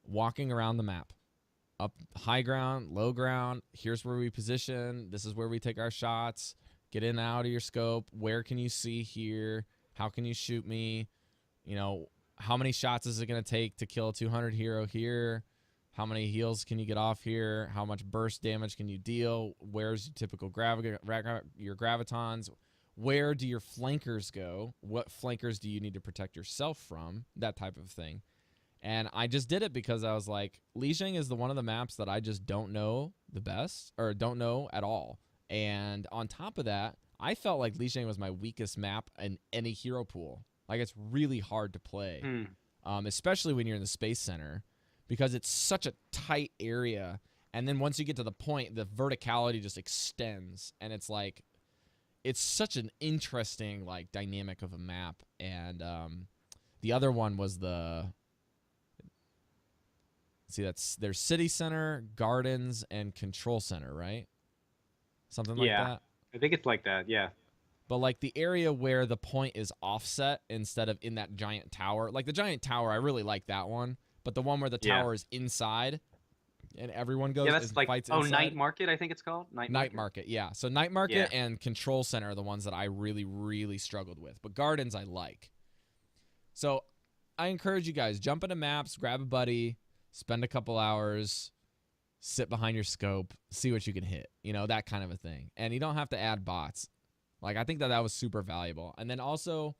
walking around the map. Up high ground, low ground, here's where we position, this is where we take our shots, get in and out of your scope, where can you see here, how can you shoot me, you know, how many shots is it going to take to kill a 200 hero here, how many heals can you get off here, how much burst damage can you deal, where's your typical your gravitons, where do your flankers go, what flankers do you need to protect yourself from, that type of thing. And I just did it because I was like, Lijiang is one of the maps that I just don't know the best, or don't know at all. And on top of that, I felt like Lijiang was my weakest map in any hero pool. Like, it's really hard to play, especially when you're in the Space Center, because it's such a tight area. And then once you get to the point, the verticality just extends. And it's like, it's such an interesting, like, dynamic of a map. And the other one was there's City Center, Gardens, and Control Center, right? Something like that? I think it's like that, yeah. But like the area where the point is offset instead of in that giant tower. Like the giant tower, I really like that one. But the one where the tower is inside and everyone goes and like, fights inside. Night Market, I think it's called? Night Market, yeah. So Night Market and Control Center are the ones that I really, really struggled with. But Gardens I like. So I encourage you guys, jump into maps, grab a buddy, spend a couple hours, sit behind your scope, see what you can hit. You know, that kind of a thing. And you don't have to add bots. Like, I think that was super valuable. And then also,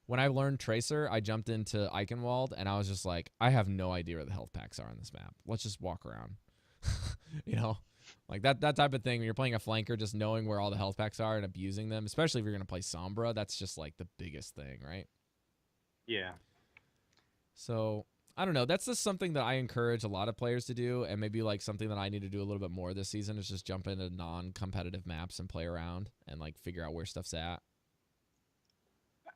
when I learned Tracer, I jumped into Eichenwald, and I was just like, I have no idea where the health packs are on this map. Let's just walk around. You know? Like, that type of thing, when you're playing a flanker, just knowing where all the health packs are and abusing them, especially if you're going to play Sombra, that's just, like, the biggest thing, right? Yeah. So I don't know. That's just something that I encourage a lot of players to do, and maybe like something that I need to do a little bit more this season is just jump into non-competitive maps and play around and like figure out where stuff's at.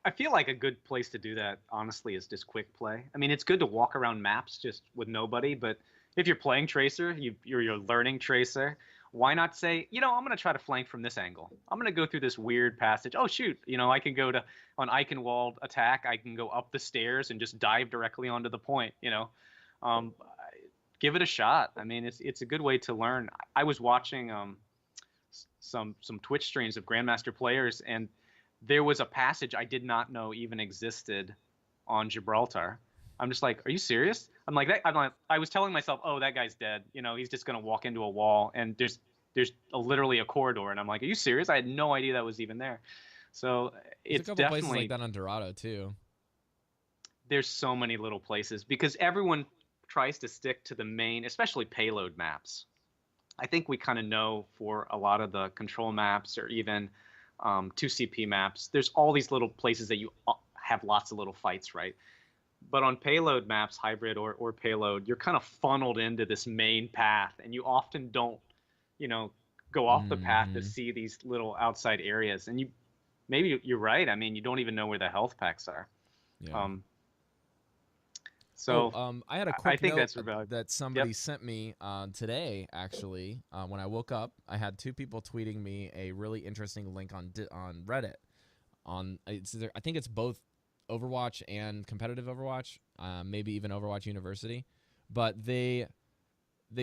I feel like a good place to do that, honestly, is just quick play. I mean, it's good to walk around maps just with nobody, but if you're playing Tracer, you're learning Tracer, why not say, you know, I'm going to try to flank from this angle. I'm going to go through this weird passage. Oh, shoot. You know, I can go on Eichenwald attack. I can go up the stairs and just dive directly onto the point, you know. Give it a shot. I mean, it's a good way to learn. I was watching some Twitch streams of Grandmaster players, and there was a passage I did not know even existed on Gibraltar. I'm just like, are you serious? I was telling myself, oh, that guy's dead. You know, he's just going to walk into a wall, and there's literally a corridor. And I'm like, are you serious? I had no idea that was even there. So it's a couple definitely places like that on Dorado too. there's so many little places because everyone tries to stick to the main, especially payload maps. I think we kind of know for a lot of the control maps or even 2CP maps, there's all these little places that you have lots of little fights, right? But on payload maps, hybrid or payload, you're kind of funneled into this main path, and you often don't, you know, go off the path to see these little outside areas. And maybe you're right. I mean, you don't even know where the health packs are. Yeah. So I had a I quick think note that's about. that somebody sent me today. Actually, when I woke up, I had two people tweeting me a really interesting link on Reddit. I think it's both Overwatch and competitive Overwatch, maybe even Overwatch University, but they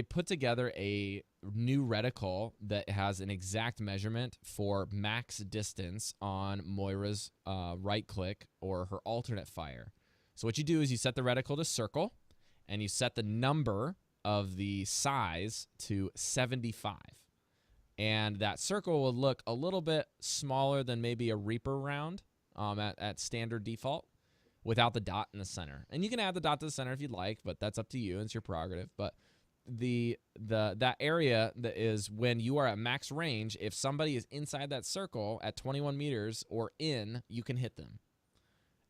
put together a new reticle that has an exact measurement for max distance on Moira's right click or her alternate fire. So what you do is you set the reticle to circle, and you set the number of the size to 75. And that circle will look a little bit smaller than maybe a Reaper round at standard default without the dot in the center. And you can add the dot to the center if you'd like, but that's up to you. It's your prerogative. But that area that is when you are at max range, if somebody is inside that circle at 21 meters or in, you can hit them.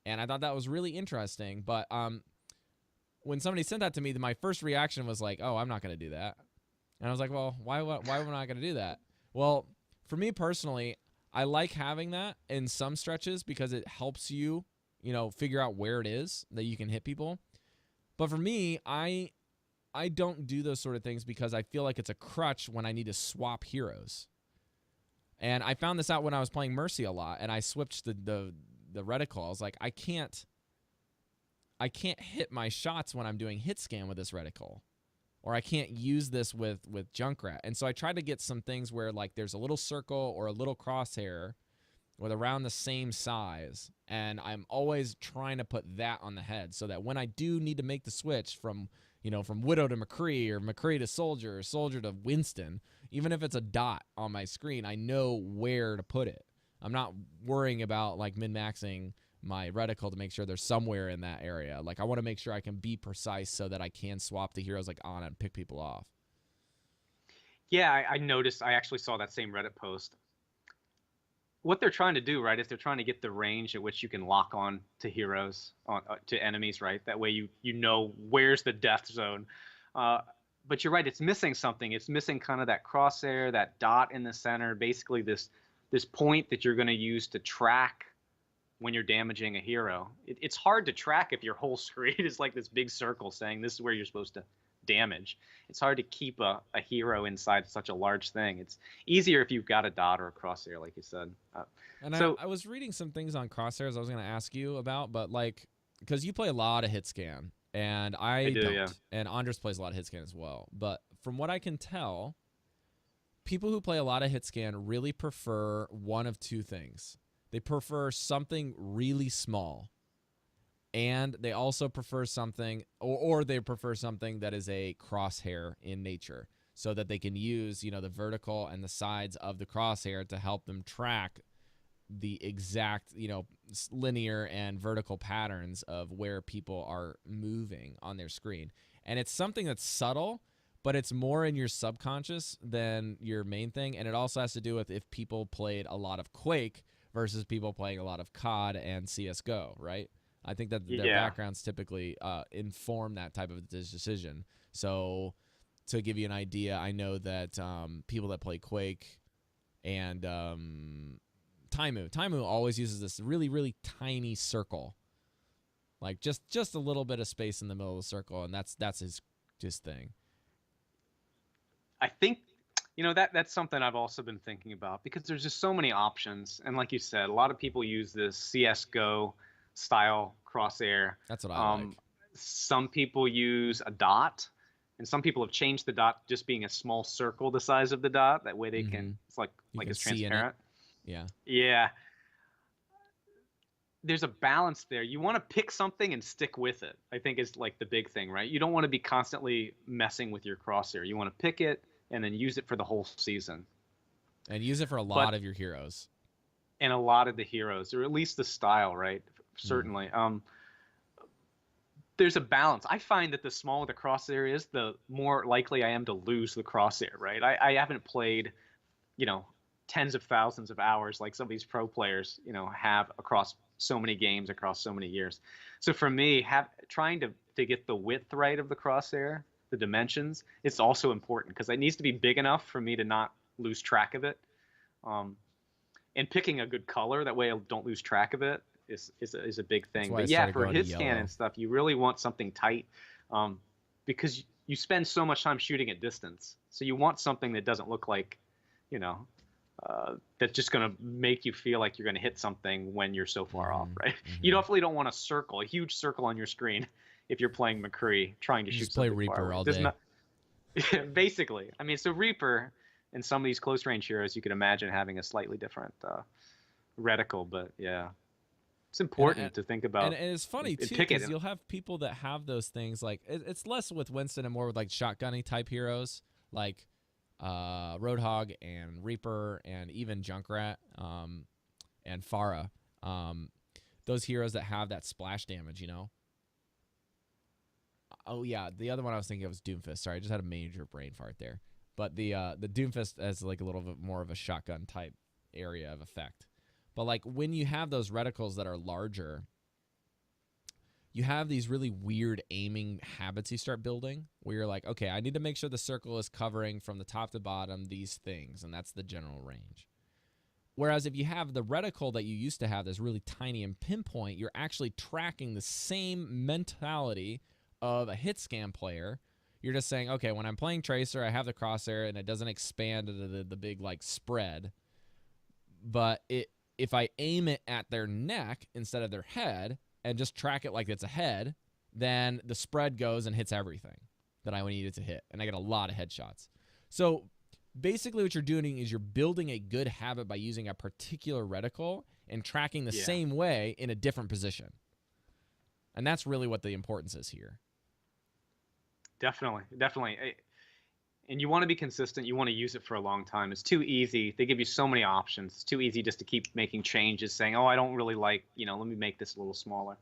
And I thought that was really interesting. But when somebody sent that to me, my first reaction was like, oh, I'm not going to do that. And I was like, well, why am I not going to do that? Well, for me personally, I like having that in some stretches because it helps you, figure out where it is that you can hit people. But for me, I don't do those sort of things because I feel like it's a crutch when I need to swap heroes. And I found this out when I was playing Mercy a lot, and I switched the reticle. I was like, I can't hit my shots when I'm doing hit scan with this reticle, or I can't use this with Junkrat. And so I tried to get some things where like there's a little circle or a little crosshair with around the same size, and I'm always trying to put that on the head so that when I do need to make the switch from Widow to McCree or McCree to Soldier or Soldier to Winston, even if it's a dot on my screen, I know where to put it. I'm not worrying about like min-maxing my reticle to make sure they're somewhere in that area. Like I want to make sure I can be precise so that I can swap the heroes like on and pick people off. Yeah, I noticed. I actually saw that same Reddit post. What they're trying to do, right, is they're trying to get the range at which you can lock on to heroes, to enemies, right? That way you know where's the death zone. But you're right, it's missing something. It's missing kind of that crosshair, that dot in the center, basically this point that you're going to use to track when you're damaging a hero. It's hard to track if your whole screen is like this big circle saying this is where you're supposed to damage. It's hard to keep a hero inside such a large thing. It's easier if you've got a dot or a crosshair, like you said. I was reading some things on crosshairs I was going to ask you about, but like, because you play a lot of hit scan, and I don't. Yeah. And Andres plays a lot of hit scan as well. But from what I can tell, people who play a lot of hit scan really prefer one of two things. They prefer something really small, and they also prefer something, or they prefer something that is a crosshair in nature, so that they can use, the vertical and the sides of the crosshair to help them track the exact, linear and vertical patterns of where people are moving on their screen. And it's something that's subtle, but it's more in your subconscious than your main thing. And it also has to do with if people played a lot of Quake versus people playing a lot of COD and CSGO, right? I think that their backgrounds typically inform that type of decision. So to give you an idea, I know that people that play Quake and Taimu always uses this really, really tiny circle, like just a little bit of space in the middle of the circle, and that's his thing. I think that's something I've also been thinking about because there's just so many options, and like you said, a lot of people use this CS:GO style crosshair. That's what I like. Some people use a dot, and some people have changed the dot just being a small circle the size of the dot. That way they can, it's like it's transparent. Yeah. There's a balance there. You want to pick something and stick with it, I think is like the big thing, right? You don't want to be constantly messing with your crosshair. You want to pick it and then use it for the whole season. And use it for a lot of your heroes. And a lot of the heroes, or at least the style, right? Certainly. there's a balance. I find that the smaller the crosshair is, the more likely I am to lose the crosshair, right? I haven't played, you know, tens of thousands of hours like some of these pro players, you know, have across so many games, across so many years. So for me, trying to get the width right of the crosshair, the dimensions, it's also important because it needs to be big enough for me to not lose track of it. And picking a good color, that way I don't lose track of it, is a big That's thing. why I But yeah, started for going to hit scan yellow. and stuff, you really want something tight, because you spend so much time shooting at distance. So you want something that doesn't look like, you know, that's just going to make you feel like you're going to hit something when you're so far off, right? You definitely don't want a huge circle on your screen if you're playing McCree trying to You shoot just play something far Reaper away. all It does day. not, basically. I mean, so Reaper and some of these close range heroes, you could imagine having a slightly different reticle, but yeah, it's important to think And about it's funny and too, pick it. because you'll have people that have those things. Like it's less with Winston and more with like shotgunny type heroes, like Roadhog and Reaper and even Junkrat and Pharah. Those heroes that have that splash damage, you know. Oh yeah, the other one I was thinking of was Doomfist. Sorry, I just had a major brain fart there. But the Doomfist has like a little bit more of a shotgun type area of effect. But like when you have those reticles that are larger, you have these really weird aiming habits you start building where you're like, okay, I need to make sure the circle is covering from the top to bottom these things, and that's the general range. Whereas if you have the reticle that you used to have that's really tiny and pinpoint, you're actually tracking the same mentality of a hit scan player. You're just saying, okay, when I'm playing Tracer, I have the crosshair and it doesn't expand to the big like spread. But if I aim it at their neck instead of their head and just track it like it's a head, then the spread goes and hits everything that I need it to hit. And I get a lot of headshots. So basically what you're doing is you're building a good habit by using a particular reticle and tracking the same way in a different position. And that's really what the importance is here. Definitely. And you want to be consistent. You want to use it for a long time. It's too easy. They give you so many options. It's too easy just to keep making changes, saying, oh, I don't really like, let me make this a little smaller.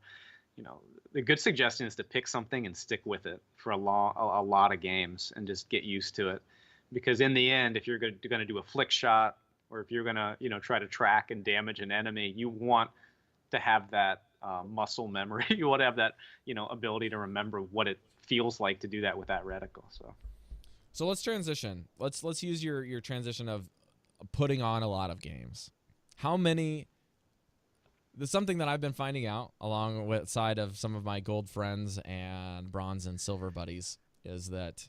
The good suggestion is to pick something and stick with it for a lot of games and just get used to it. Because in the end, if you're going to do a flick shot, or if you're going to, try to track and damage an enemy, you want to have that muscle memory. You want to have that, ability to remember what it feels like to do that with that reticle. So let's transition. Let's use your transition of putting on a lot of games. How many? There's something that I've been finding out along with side of some of my gold friends and bronze and silver buddies is that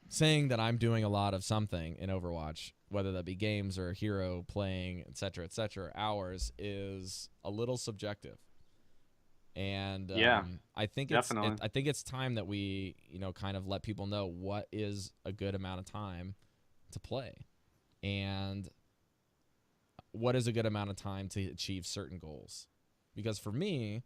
saying that I'm doing a lot of something in Overwatch, whether that be games or hero playing, etc., hours, is a little subjective. And I think it's time that we kind of let people know what is a good amount of time to play, and what is a good amount of time to achieve certain goals. Because for me,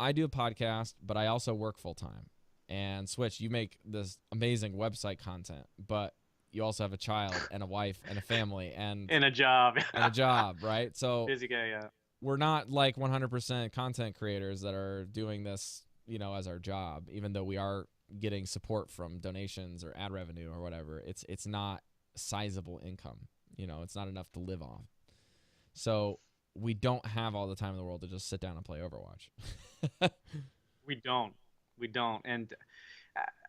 I do a podcast, but I also work full time. And Switch, you make this amazing website content, but you also have a child and a wife and a family and a job. Right? So busy guy, yeah. We're not like 100% content creators that are doing this, as our job, even though we are getting support from donations or ad revenue or whatever. It's not sizable income. It's not enough to live off. So we don't have all the time in the world to just sit down and play Overwatch. We don't. And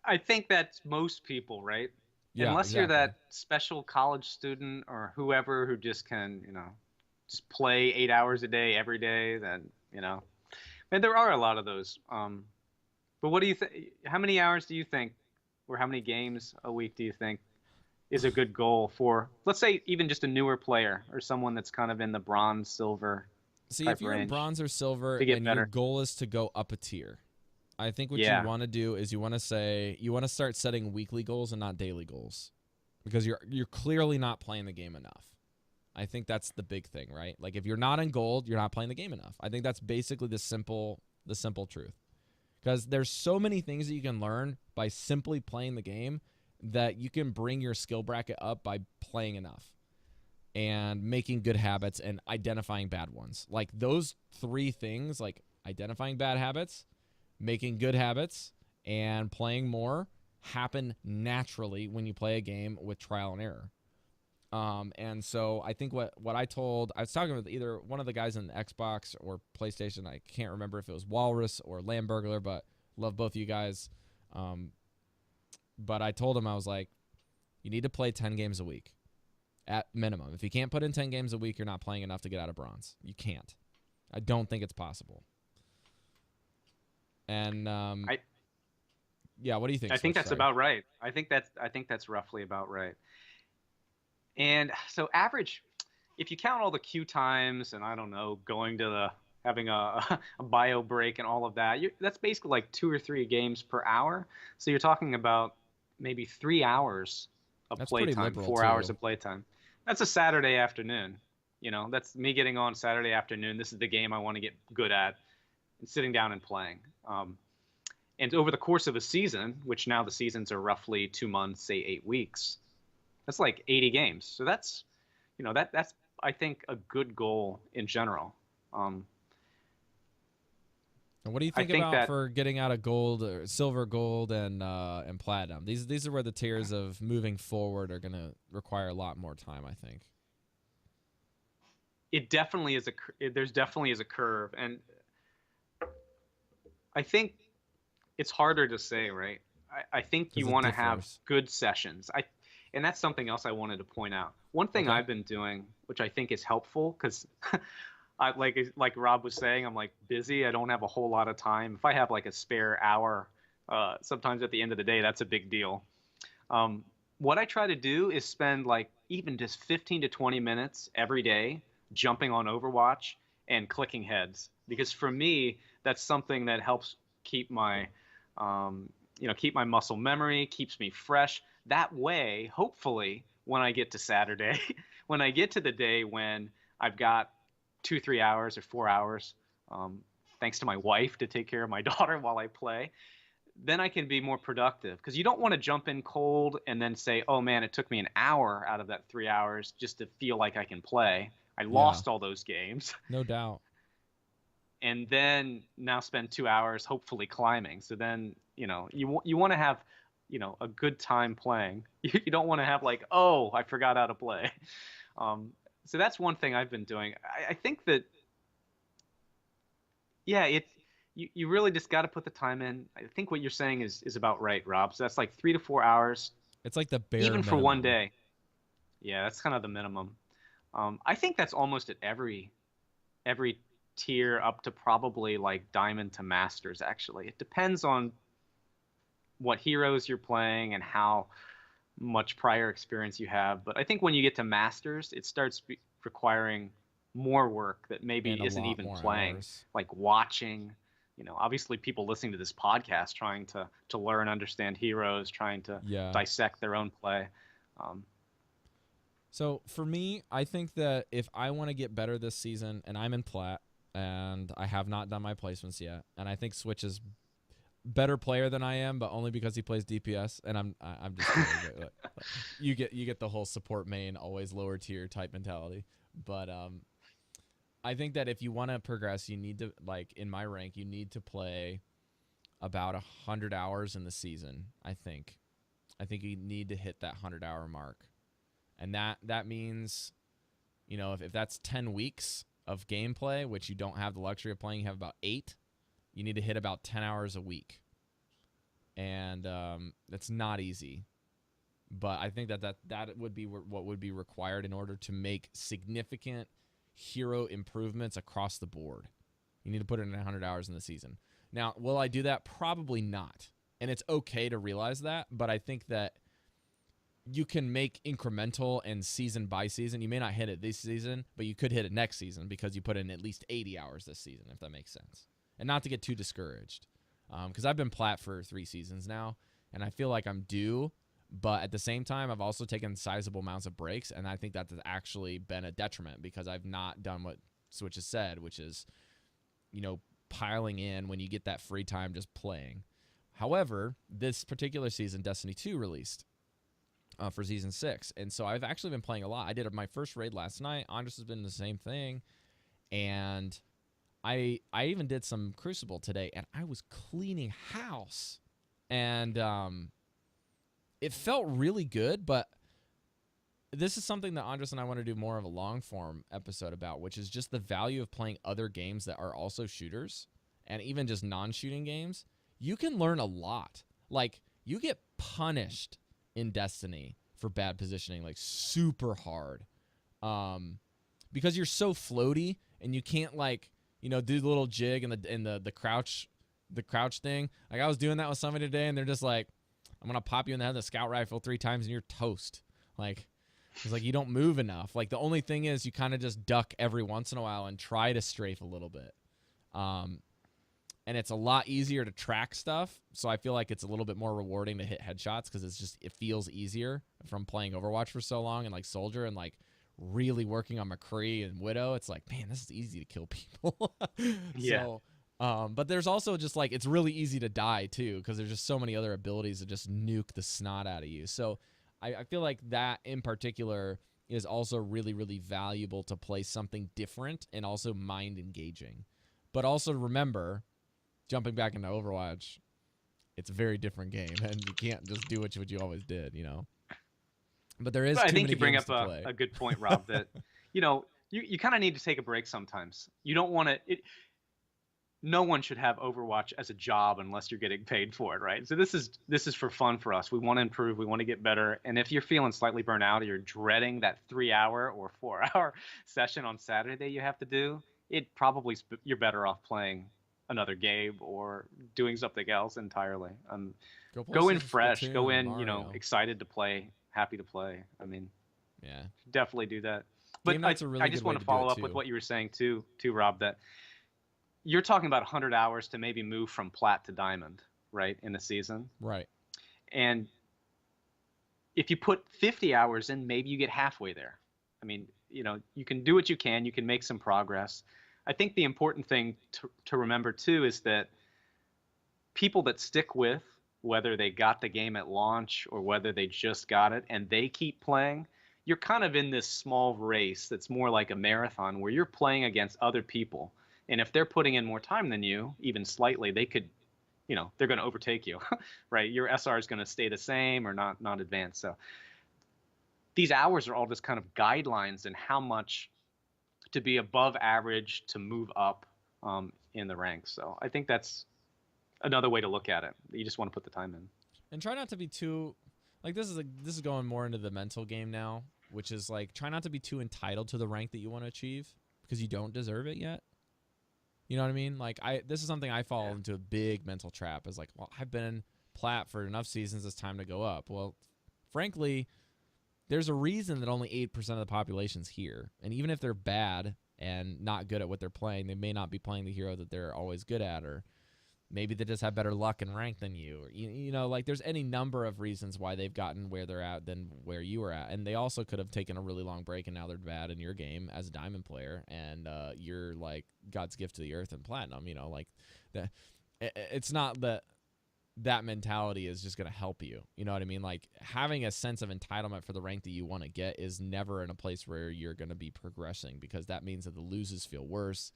I think that's most people, right? Yeah, unless exactly. you're that special college student or whoever who just can, just play 8 hours a day every day, then, and there are a lot of those. But what do you think? How many hours do you think, or how many games a week do you think is a good goal for, let's say, even just a newer player or someone that's kind of in the bronze, silver See, type if you're range in bronze or silver to get and better? your goal is to go up a tier, I think what you want to do is you want to start setting weekly goals and not daily goals, because you're clearly not playing the game enough. I think that's the big thing, right? Like if you're not in gold, you're not playing the game enough. I think that's basically the simple truth. Because there's so many things that you can learn by simply playing the game that you can bring your skill bracket up by playing enough and making good habits and identifying bad ones. Like those three things, like identifying bad habits, making good habits and playing more happen naturally when you play a game with trial and error. And so I think what I was talking with either one of the guys in the Xbox or PlayStation. I can't remember if it was Walrus or Lamburglar, but love both of you guys. But I told him, I was like, you need to play 10 games a week at minimum. If you can't put in 10 games a week, you're not playing enough to get out of bronze. You can't. I don't think it's possible. And yeah, what do you think? I think that's about right. I think that's roughly about right. And so average, if you count all the queue times and I don't know, having a bio break and all of that, that's basically like 2 or 3 games per hour. So you're talking about maybe 3 hours of playtime, 4 hours of playtime. That's a Saturday afternoon. That's me getting on Saturday afternoon. This is the game I want to get good at, and sitting down and playing. And over the course of a season, which now the seasons are roughly 2 months, say 8 weeks, that's like 80 games. So that's I think a good goal in general. And what do you think about for getting out of gold or silver, gold, and platinum? These are where the tiers of moving forward are going to require a lot more time, I think. It definitely is there's definitely is a curve, and I think it's harder to say, right? I think you want to have good sessions. And that's something else I wanted to point out. One thing I've been doing, which I think is helpful, because like Rob was saying, I'm like busy. I don't have a whole lot of time. If I have like a spare hour, sometimes at the end of the day, that's a big deal. What I try to do is spend like even just 15 to 20 minutes every day jumping on Overwatch and clicking heads, because for me, that's something that helps keep my muscle memory, keeps me fresh. That way, hopefully, when I get to Saturday, when I get to the day when I've got 2, 3 hours or 4 hours, thanks to my wife to take care of my daughter while I play, then I can be more productive. Because you don't want to jump in cold and then say, oh man, it took me an hour out of that 3 hours just to feel like I can play. I lost all those games. No doubt. And then now spend 2 hours hopefully climbing. So then, you want to have, a good time playing. You don't want to have like, oh, I forgot how to play. So that's one thing I've been doing. I think that, you really just got to put the time in. I think what you're saying is about right, Rob. So that's like 3 to 4 hours. It's like the bare even minimum. For one day. Yeah, that's kind of the minimum. I think that's almost at every tier up to probably like Diamond to Masters, actually. It depends on what heroes you're playing and how much prior experience you have. But I think when you get to Masters, it starts requiring more work that maybe isn't even playing, like watching. Obviously people listening to this podcast trying to learn, understand heroes, trying to dissect their own play. So for me, I think that if I want to get better this season, and I'm in plat, and I have not done my placements yet, and I think Switch is better player than I am, but only because he plays DPS, and I'm just kidding. you get the whole support main, always lower tier type mentality. But I think that if you want to progress, you need to, like in my rank, you need to play about 100 hours in the season. I think you need to hit that 100-hour mark. And that means, if that's 10 weeks of gameplay, which you don't have the luxury of playing, you have about 8, you need to hit about 10 hours a week. And that's not easy. But I think that would be what would be required in order to make significant hero improvements across the board. You need to put in 100 hours in the season. Now, will I do that? Probably not. And it's okay to realize that, but I think that you can make incremental and season by season. You may not hit it this season, but you could hit it next season because you put in at least 80 hours this season, if that makes sense. And not to get too discouraged, because I've been plat for 3 seasons now, and I feel like I'm due, but at the same time, I've also taken sizable amounts of breaks, and I think that's actually been a detriment because I've not done what Switch has said, which is, piling in when you get that free time just playing. However, this particular season, Destiny 2 released. For Season 6. And so I've actually been playing a lot. I did my first raid last night. Andres has been the same thing. And I even did some Crucible today, and I was cleaning house, and it felt really good. But this is something that Andres and I want to do more of a long form episode about, which is just the value of playing other games that are also shooters, and even just non-shooting games. You can learn a lot. Like, you get punished in Destiny for bad positioning, like super hard, because you're so floaty and you can't, like, you know, do the little jig and the crouch thing. Like, I was doing that with somebody today, and they're just like, I'm gonna pop you in the head with a scout rifle 3 times and you're toast. Like, it's like you don't move enough. Like, the only thing is you kind of just duck every once in a while and try to strafe a little bit. And it's a lot easier to track stuff, so I feel like it's a little bit more rewarding to hit headshots because it feels easier from playing Overwatch for so long and like Soldier and like really working on McCree and Widow. It's like, man, this is easy to kill people. Yeah. So, but there's also just like it's really easy to die too because there's just so many other abilities that just nuke the snot out of you. So I feel like that in particular is also really, really valuable to play something different and also mind engaging. But also remember, jumping back into Overwatch, it's a very different game, and you can't just do what you always did, you know. But there is. But I too think many you bring games up to play. a good point, Rob. That you kind of need to take a break sometimes. You don't want to. No one should have Overwatch as a job unless you're getting paid for it, right? So this is for fun for us. We want to improve. We want to get better. And if you're feeling slightly burnt out, or you're dreading that 3-hour or 4-hour session on Saturday that you have to do, you're better off playing another game or doing something else entirely. Go in fresh. Go in, excited to play, happy to play. I mean, yeah, definitely do that. But I just want to follow up with what you were saying too, Rob, that you're talking about 100 hours to maybe move from plat to diamond, right, in a season. Right. And if you put 50 hours in, maybe you get halfway there. I mean, you can do what you can. You can make some progress. I think the important thing to remember, too, is that people that stick with, whether they got the game at launch or whether they just got it and they keep playing, you're kind of in this small race that's more like a marathon where you're playing against other people. And if they're putting in more time than you, even slightly, they could, they're going to overtake you, right? Your SR is going to stay the same or not advance. So these hours are all just kind of guidelines in how much to be above average to move up in the ranks. So I think that's another way to look at it. You just want to put the time in. And try not to be too, like, this is going more into the mental game now, which is like, try not to be too entitled to the rank that you want to achieve because you don't deserve it yet. You know what I mean? Like, this is something I fall into a big mental trap. Is like, well, I've been plat for enough seasons. It's time to go up. Well, frankly, there's a reason that only 8% of the population's here. And even if they're bad and not good at what they're playing, they may not be playing the hero that they're always good at, or maybe they just have better luck and rank than you. Or, like, there's any number of reasons why they've gotten where they're at than where you were at. And they also could have taken a really long break, and now they're bad in your game as a diamond player, and you're like God's gift to the earth and platinum. Like that. It's not that mentality is just going to help you. You know what I mean? Like, having a sense of entitlement for the rank that you want to get is never in a place where you're going to be progressing, because that means that the loses feel worse.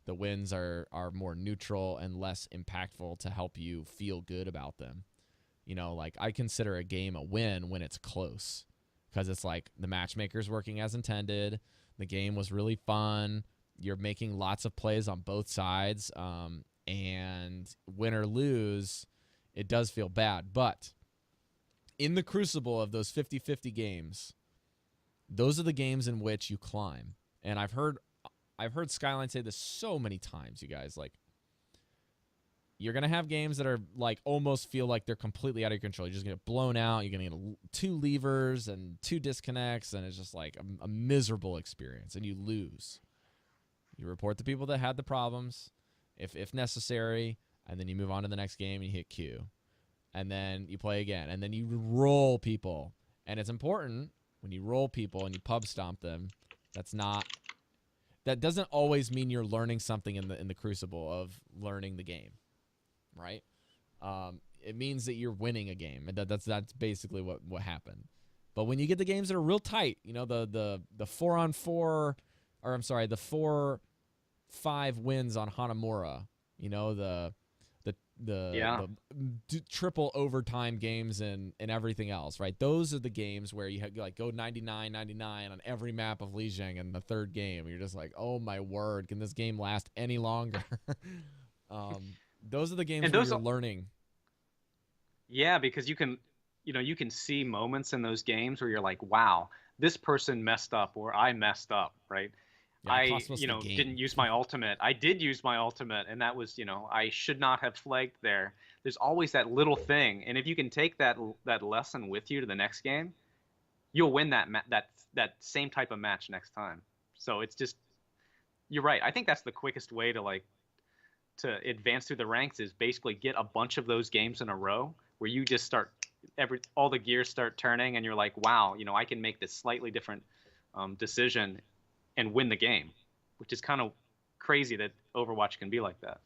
The wins are more neutral and less impactful to help you feel good about them. Like, I consider a game a win when it's close, because it's like the matchmaker's working as intended. The game was really fun. You're making lots of plays on both sides. And win or lose, it does feel bad. But in the crucible of those 50-50 games, those are the games in which you climb. And I've heard Skyline say this so many times, you guys. Like, you're going to have games that are like almost feel like they're completely out of your control. You're just going to get blown out. You're going to get 2 levers and 2 disconnects, and it's just like a miserable experience, and you lose. You report the people that had the problems, if necessary, and then you move on to the next game and you hit Q. And then you play again, and then you roll people. And it's important when you roll people and you pub stomp them, that doesn't always mean you're learning something in the crucible of learning the game, right? It means that you're winning a game, and that's basically what happened. But when you get the games that are real tight, the 4-on-4, or I'm sorry, the 4 5 wins on Hanamura. You know, the Yeah. triple overtime games and everything else, right? Those are the games where you like go 99-99 on every map of Lijiang in the third game. You're just like, oh my word, can this game last any longer? Those are the games And where those you're learning. Yeah, because you can see moments in those games where you're like, wow, this person messed up or I messed up, right? Yeah, it cost us the game. Didn't use my ultimate. I did use my ultimate, and that was, I should not have flagged there. There's always that little thing, and if you can take that lesson with you to the next game, you'll win that same type of match next time. So it's just, you're right. I think that's the quickest way to advance through the ranks is basically get a bunch of those games in a row where you just start all the gears start turning and you're like, wow, I can make this slightly different decision and win the game, which is kind of crazy that Overwatch can be like that.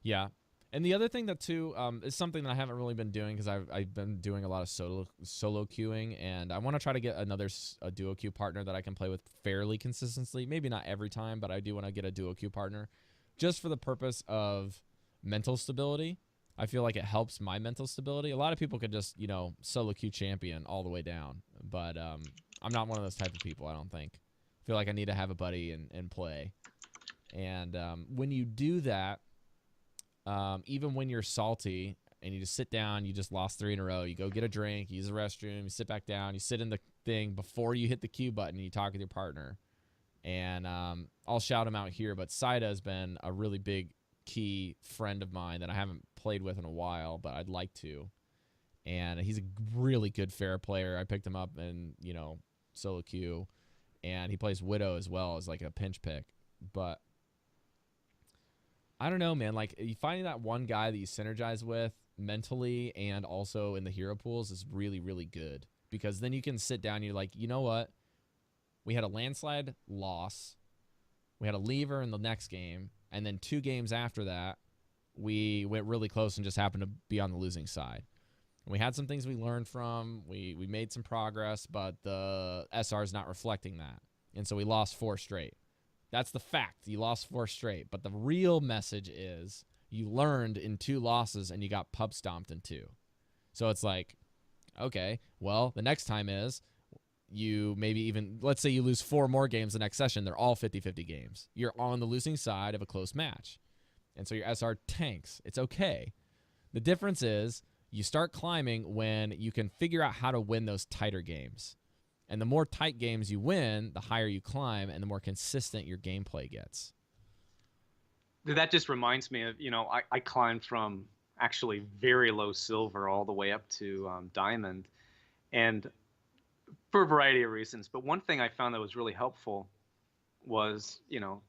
Yeah. And the other thing that too is something that I haven't really been doing because I've been doing a lot of solo queuing, and I want to try to get a duo queue partner that I can play with fairly consistently. Maybe not every time, but I do want to get a duo queue partner just for the purpose of mental stability. I feel like it helps my mental stability. A lot of people could just, solo queue champion all the way down, but I'm not one of those type of people, I don't think. I feel like I need to have a buddy and play. And when you do that, even when you're salty and you just sit down, you just lost 3 in a row, you go get a drink, you use the restroom, you sit back down, you sit in the thing before you hit the Q button, and you talk with your partner. And I'll shout him out here, but Saida has been a really big key friend of mine that I haven't played with in a while, but I'd like to. And he's a really good fair player. I picked him up in, solo queue, and he plays Widow as well as like a pinch pick. But I don't know, man. Like, you finding that one guy that you synergize with mentally and also in the hero pools is really, really good, because then you can sit down and you're like, you know what? We had a landslide loss. We had a lever in the next game. And then 2 games after that, we went really close and just happened to be on the losing side. And we had some things we learned from. We made some progress, but the SR is not reflecting that. And so we lost 4 straight. That's the fact. You lost 4 straight. But the real message is you learned in 2 losses and you got pub stomped in 2. So it's like, okay, well, the next time is you maybe even, let's say you lose 4 more games the next session. They're all 50-50 games. You're on the losing side of a close match. And so your SR tanks. It's okay. The difference is you start climbing when you can figure out how to win those tighter games. And the more tight games you win, the higher you climb and the more consistent your gameplay gets. That just reminds me of, I climbed from actually very low silver all the way up to diamond. And for a variety of reasons. But one thing I found that was really helpful was,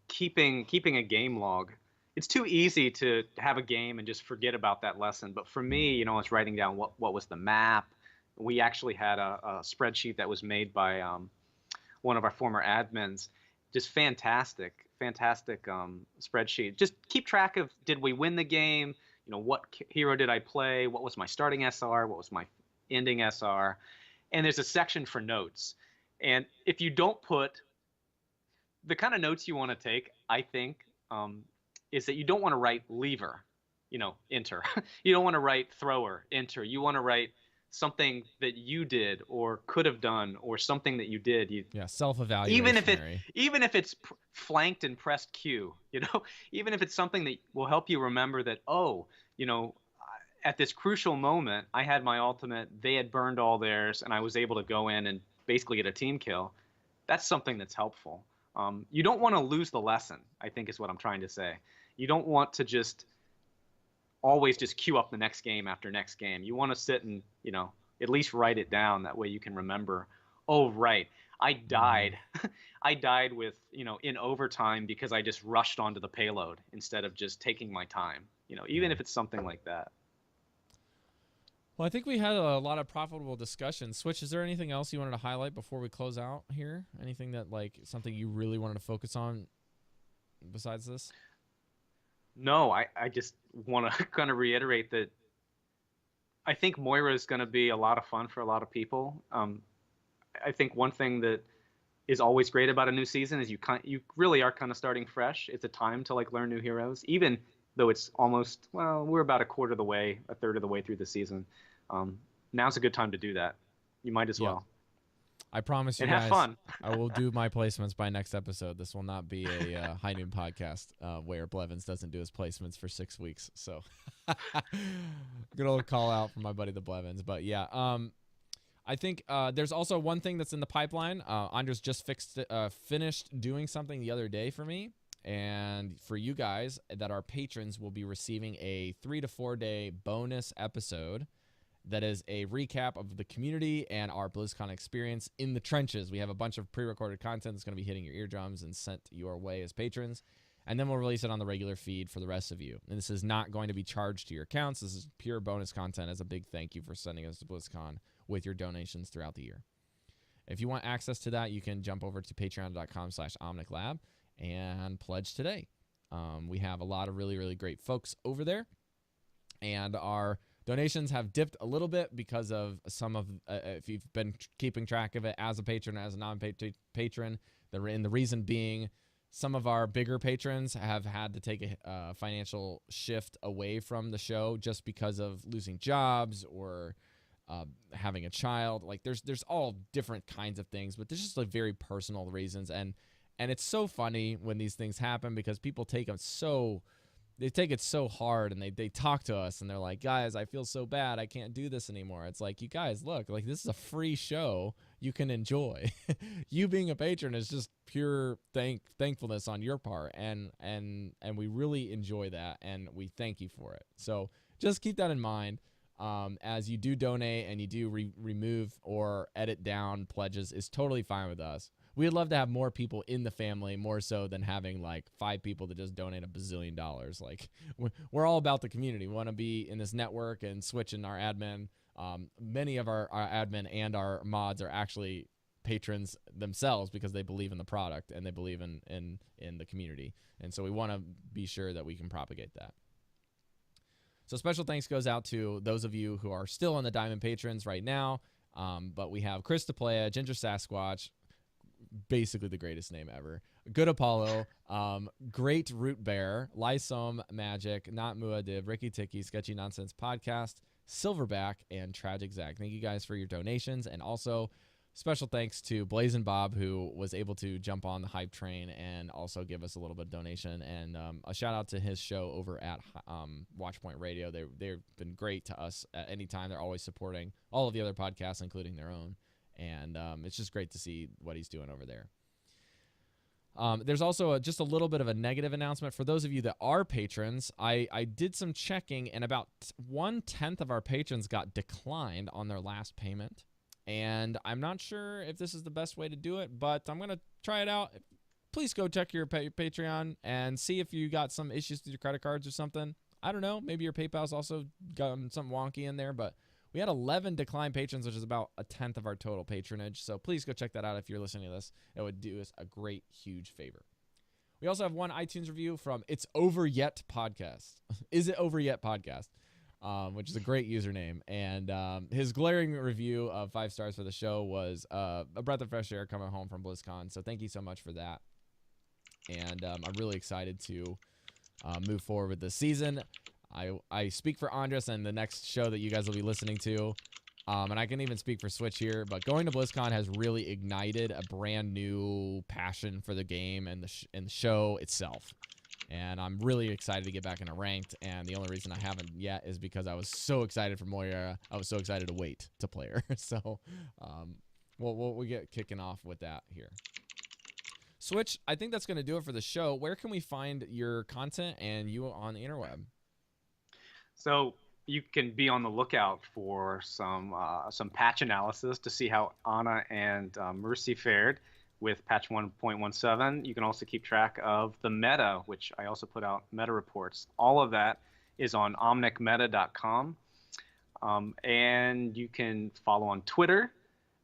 keeping a game log. It's too easy to have a game and just forget about that lesson. But for me, it's writing down what was the map. We actually had a spreadsheet that was made by one of our former admins. Just fantastic spreadsheet. Just keep track of, did we win the game? What hero did I play? What was my starting SR? What was my ending SR? And there's a section for notes. And if you don't put the kind of notes you want to take, I think, is that you don't want to write lever, enter. You don't want to write thrower, enter. You want to write something that you did or could have done, or something that you did. Self-evaluation. Even if it's flanked and pressed Q, even if it's something that will help you remember that, at this crucial moment, I had my ultimate, they had burned all theirs, and I was able to go in and basically get a team kill. That's something that's helpful. You don't want to lose the lesson, I think is what I'm trying to say. You don't want to just always just queue up the next game after next game. You want to sit and, at least write it down. That way you can remember, oh, right, I died. I died with, in overtime because I just rushed onto the payload instead of just taking my time, even if it's something like that. Well, I think we had a lot of profitable discussions. Switch, is there anything else you wanted to highlight before we close out here? Anything that, something you really wanted to focus on besides this? No, I just want to kind of reiterate that I think Moira is going to be a lot of fun for a lot of people. I think one thing that is always great about a new season is you really are kind of starting fresh. It's a time to like learn new heroes, even though it's almost, well, we're about a third of the way through the season. Now's a good time to do that. You might as Yep. well. I promise you And have guys, fun. I will do my placements by next episode. This will not be a High Noon podcast where Blevins doesn't do his placements for 6 weeks. So good old call out from my buddy the Blevins. But yeah, I think there's also one thing that's in the pipeline. Andres just finished doing something the other day for me. And for you guys that are patrons will be receiving a 3 to 4 day bonus episode that is a recap of the community and our BlizzCon experience in the trenches. We have a bunch of pre-recorded content that's going to be hitting your eardrums and sent your way as patrons. And then we'll release it on the regular feed for the rest of you. And this is not going to be charged to your accounts. This is pure bonus content as a big thank you for sending us to BlizzCon with your donations throughout the year. If you want access to that, you can jump over to patreon.com/OmnicLab and pledge today. We have a lot of really, really great folks over there. And our donations have dipped a little bit because of some of, if you've been keeping track of it as a patron, as a non-patron, the reason being some of our bigger patrons have had to take a financial shift away from the show just because of losing jobs or having a child. Like there's all different kinds of things, but there's just like very personal reasons. And it's so funny when these things happen because people take it so hard, and they talk to us and they're like, guys, I feel so bad. I can't do this anymore. It's like, you guys, look, like this is a free show you can enjoy. You being a patron is just pure thankfulness on your part. And we really enjoy that. And we thank you for it. So just keep that in mind. As you do donate and you do remove or edit down pledges is totally fine with us. We'd love to have more people in the family, more so than having like 5 people that just donate $1 bazillion. Like we're all about the community. We want to be in this network and switching our admin. Many of our admin and our mods are actually patrons themselves because they believe in the product and they believe in the community. And so we want to be sure that we can propagate that. So special thanks goes out to those of you who are still on the Diamond patrons right now. But we have Chris DePlaya, Ginger Sasquatch, basically the greatest name ever, Good Apollo, Great Root Bear, Lysome Magic, Not Muad'Dib, Ricky Ticky, Sketchy Nonsense Podcast, Silverback, and Tragic Zach. Thank you guys for your donations, and also special thanks to Blazin' Bob, who was able to jump on the hype train and also give us a little bit of donation. And a shout out to his show over at Watchpoint Radio. They've been great to us at any time. They're always supporting all of the other podcasts, including their own. And it's just great to see what he's doing over there. There's also just a little bit of a negative announcement. For those of you that are patrons, I did some checking, and about 1/10 of our patrons got declined on their last payment. And I'm not sure if this is the best way to do it, but I'm going to try it out. Please go check your Patreon and see if you got some issues with your credit cards or something. I don't know. Maybe your PayPal's also got something wonky in there, but we had 11 declined patrons, which is about 1/10 of our total patronage. So please go check that out if you're listening to this. It would do us a great, huge favor. We also have one iTunes review from It's Over Yet Podcast. Is it Over Yet Podcast? Which is a great username. And his glaring review of 5 stars for the show was a breath of fresh air coming home from BlizzCon. So thank you so much for that. And I'm really excited to move forward with this season. I speak for Andres and the next show that you guys will be listening to. And I can even speak for Switch here. But going to BlizzCon has really ignited a brand new passion for the game and the show itself. And I'm really excited to get back into ranked. And the only reason I haven't yet is because I was so excited for Moira. I was so excited to wait to play her. So we'll get kicking off with that here. Switch, I think that's going to do it for the show. Where can we find your content and you on the interweb? So you can be on the lookout for some patch analysis to see how Ana and Mercy fared with patch 1.17. You can also keep track of the meta, which I also put out meta reports. All of that is on omnicmeta.com. And you can follow on Twitter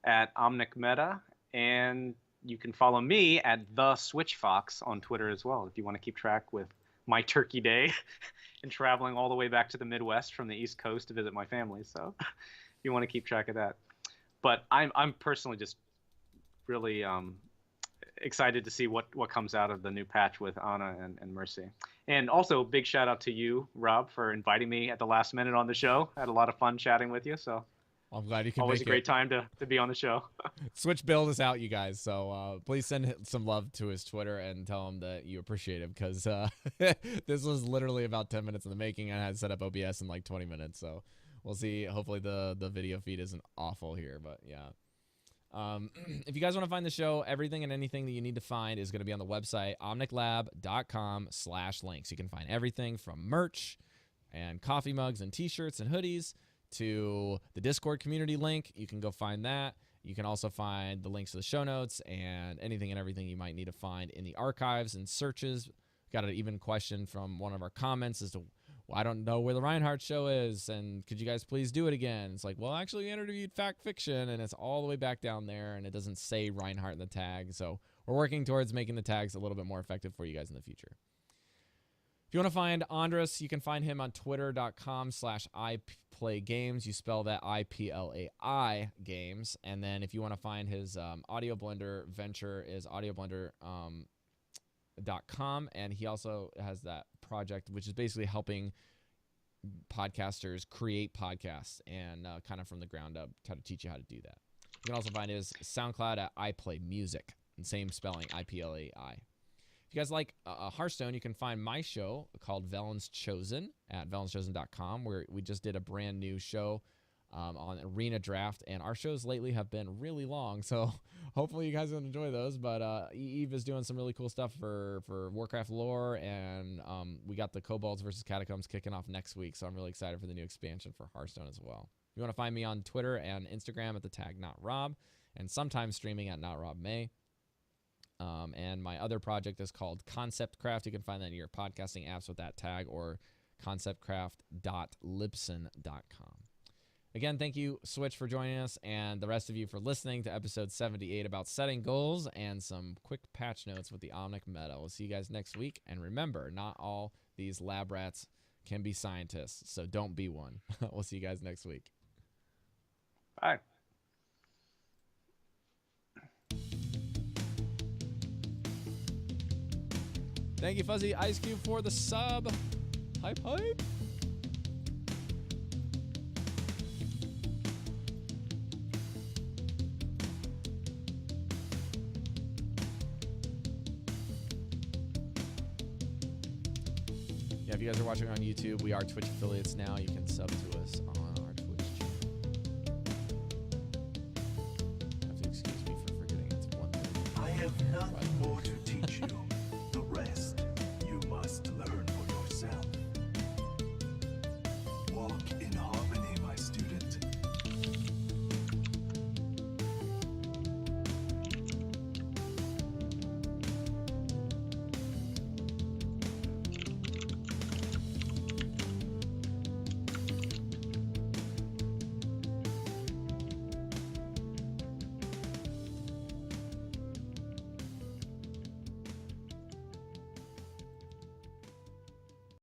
at Omnic Meta, and you can follow me at The Switch Fox on Twitter as well if you want to keep track with my turkey day and traveling all the way back to the Midwest from the East Coast to visit my family. So if you want to keep track of that. But I'm personally just really excited to see what comes out of the new patch with Ana and Mercy. And also, big shout out to you, Rob, for inviting me at the last minute on the show. I had a lot of fun chatting with you. So I'm glad you can always make a great time to be on the show. Switch bailed us out, you guys. So please send some love to his Twitter and tell him that you appreciate him, because this was literally about 10 minutes in the making. I had set up OBS in like 20 minutes. So we'll see. Hopefully the video feed isn't awful here, but yeah. If you guys want to find the show, everything and anything that you need to find is going to be on the website, omniclab.com/links. You can find everything from merch and coffee mugs and t-shirts and hoodies to the Discord community link. You can go find that. You can also find the links to the show notes and anything and everything you might need to find in the archives and searches. Got an even question from one of our comments as to, well, I don't know where the Reinhardt show is, and could you guys please do it again? It's like, well, actually, we interviewed Fact Fiction, and it's all the way back down there, and it doesn't say Reinhardt in the tag. So we're working towards making the tags a little bit more effective for you guys in the future. If you want to find Andres, you can find him on twitter.com/iPlayGames. You spell that IPLAI games. And then if you want to find his Audio Blender venture is audioblender.com, and he also has that project which is basically helping podcasters create podcasts and kind of from the ground up, try to teach you how to do that. You can also find his SoundCloud at iPlayMusic, and same spelling, IPLAI. If you guys like Hearthstone, you can find my show called Velen's Chosen at velenschosen.com, where we just did a brand new show on Arena Draft, and our shows lately have been really long, so hopefully you guys will enjoy those. But Eve is doing some really cool stuff for Warcraft lore, and we got the Kobolds versus Catacombs kicking off next week, so I'm really excited for the new expansion for Hearthstone as well. If you want to find me on Twitter and Instagram at the tag NotRob, and sometimes streaming at NotRobMay. And my other project is called Concept Craft. You can find that in your podcasting apps with that tag, or conceptcraft.libsyn.com. Again, thank you, Switch, for joining us, and the rest of you for listening to episode 78 about setting goals and some quick patch notes with the Omnic Meta. We'll see you guys next week. And remember, not all these lab rats can be scientists, so don't be one. We'll see you guys next week. Bye. Thank you, Fuzzy Ice Cube, for the sub. Hype, hype. Yeah, if you guys are watching on YouTube, we are Twitch affiliates now. You can sub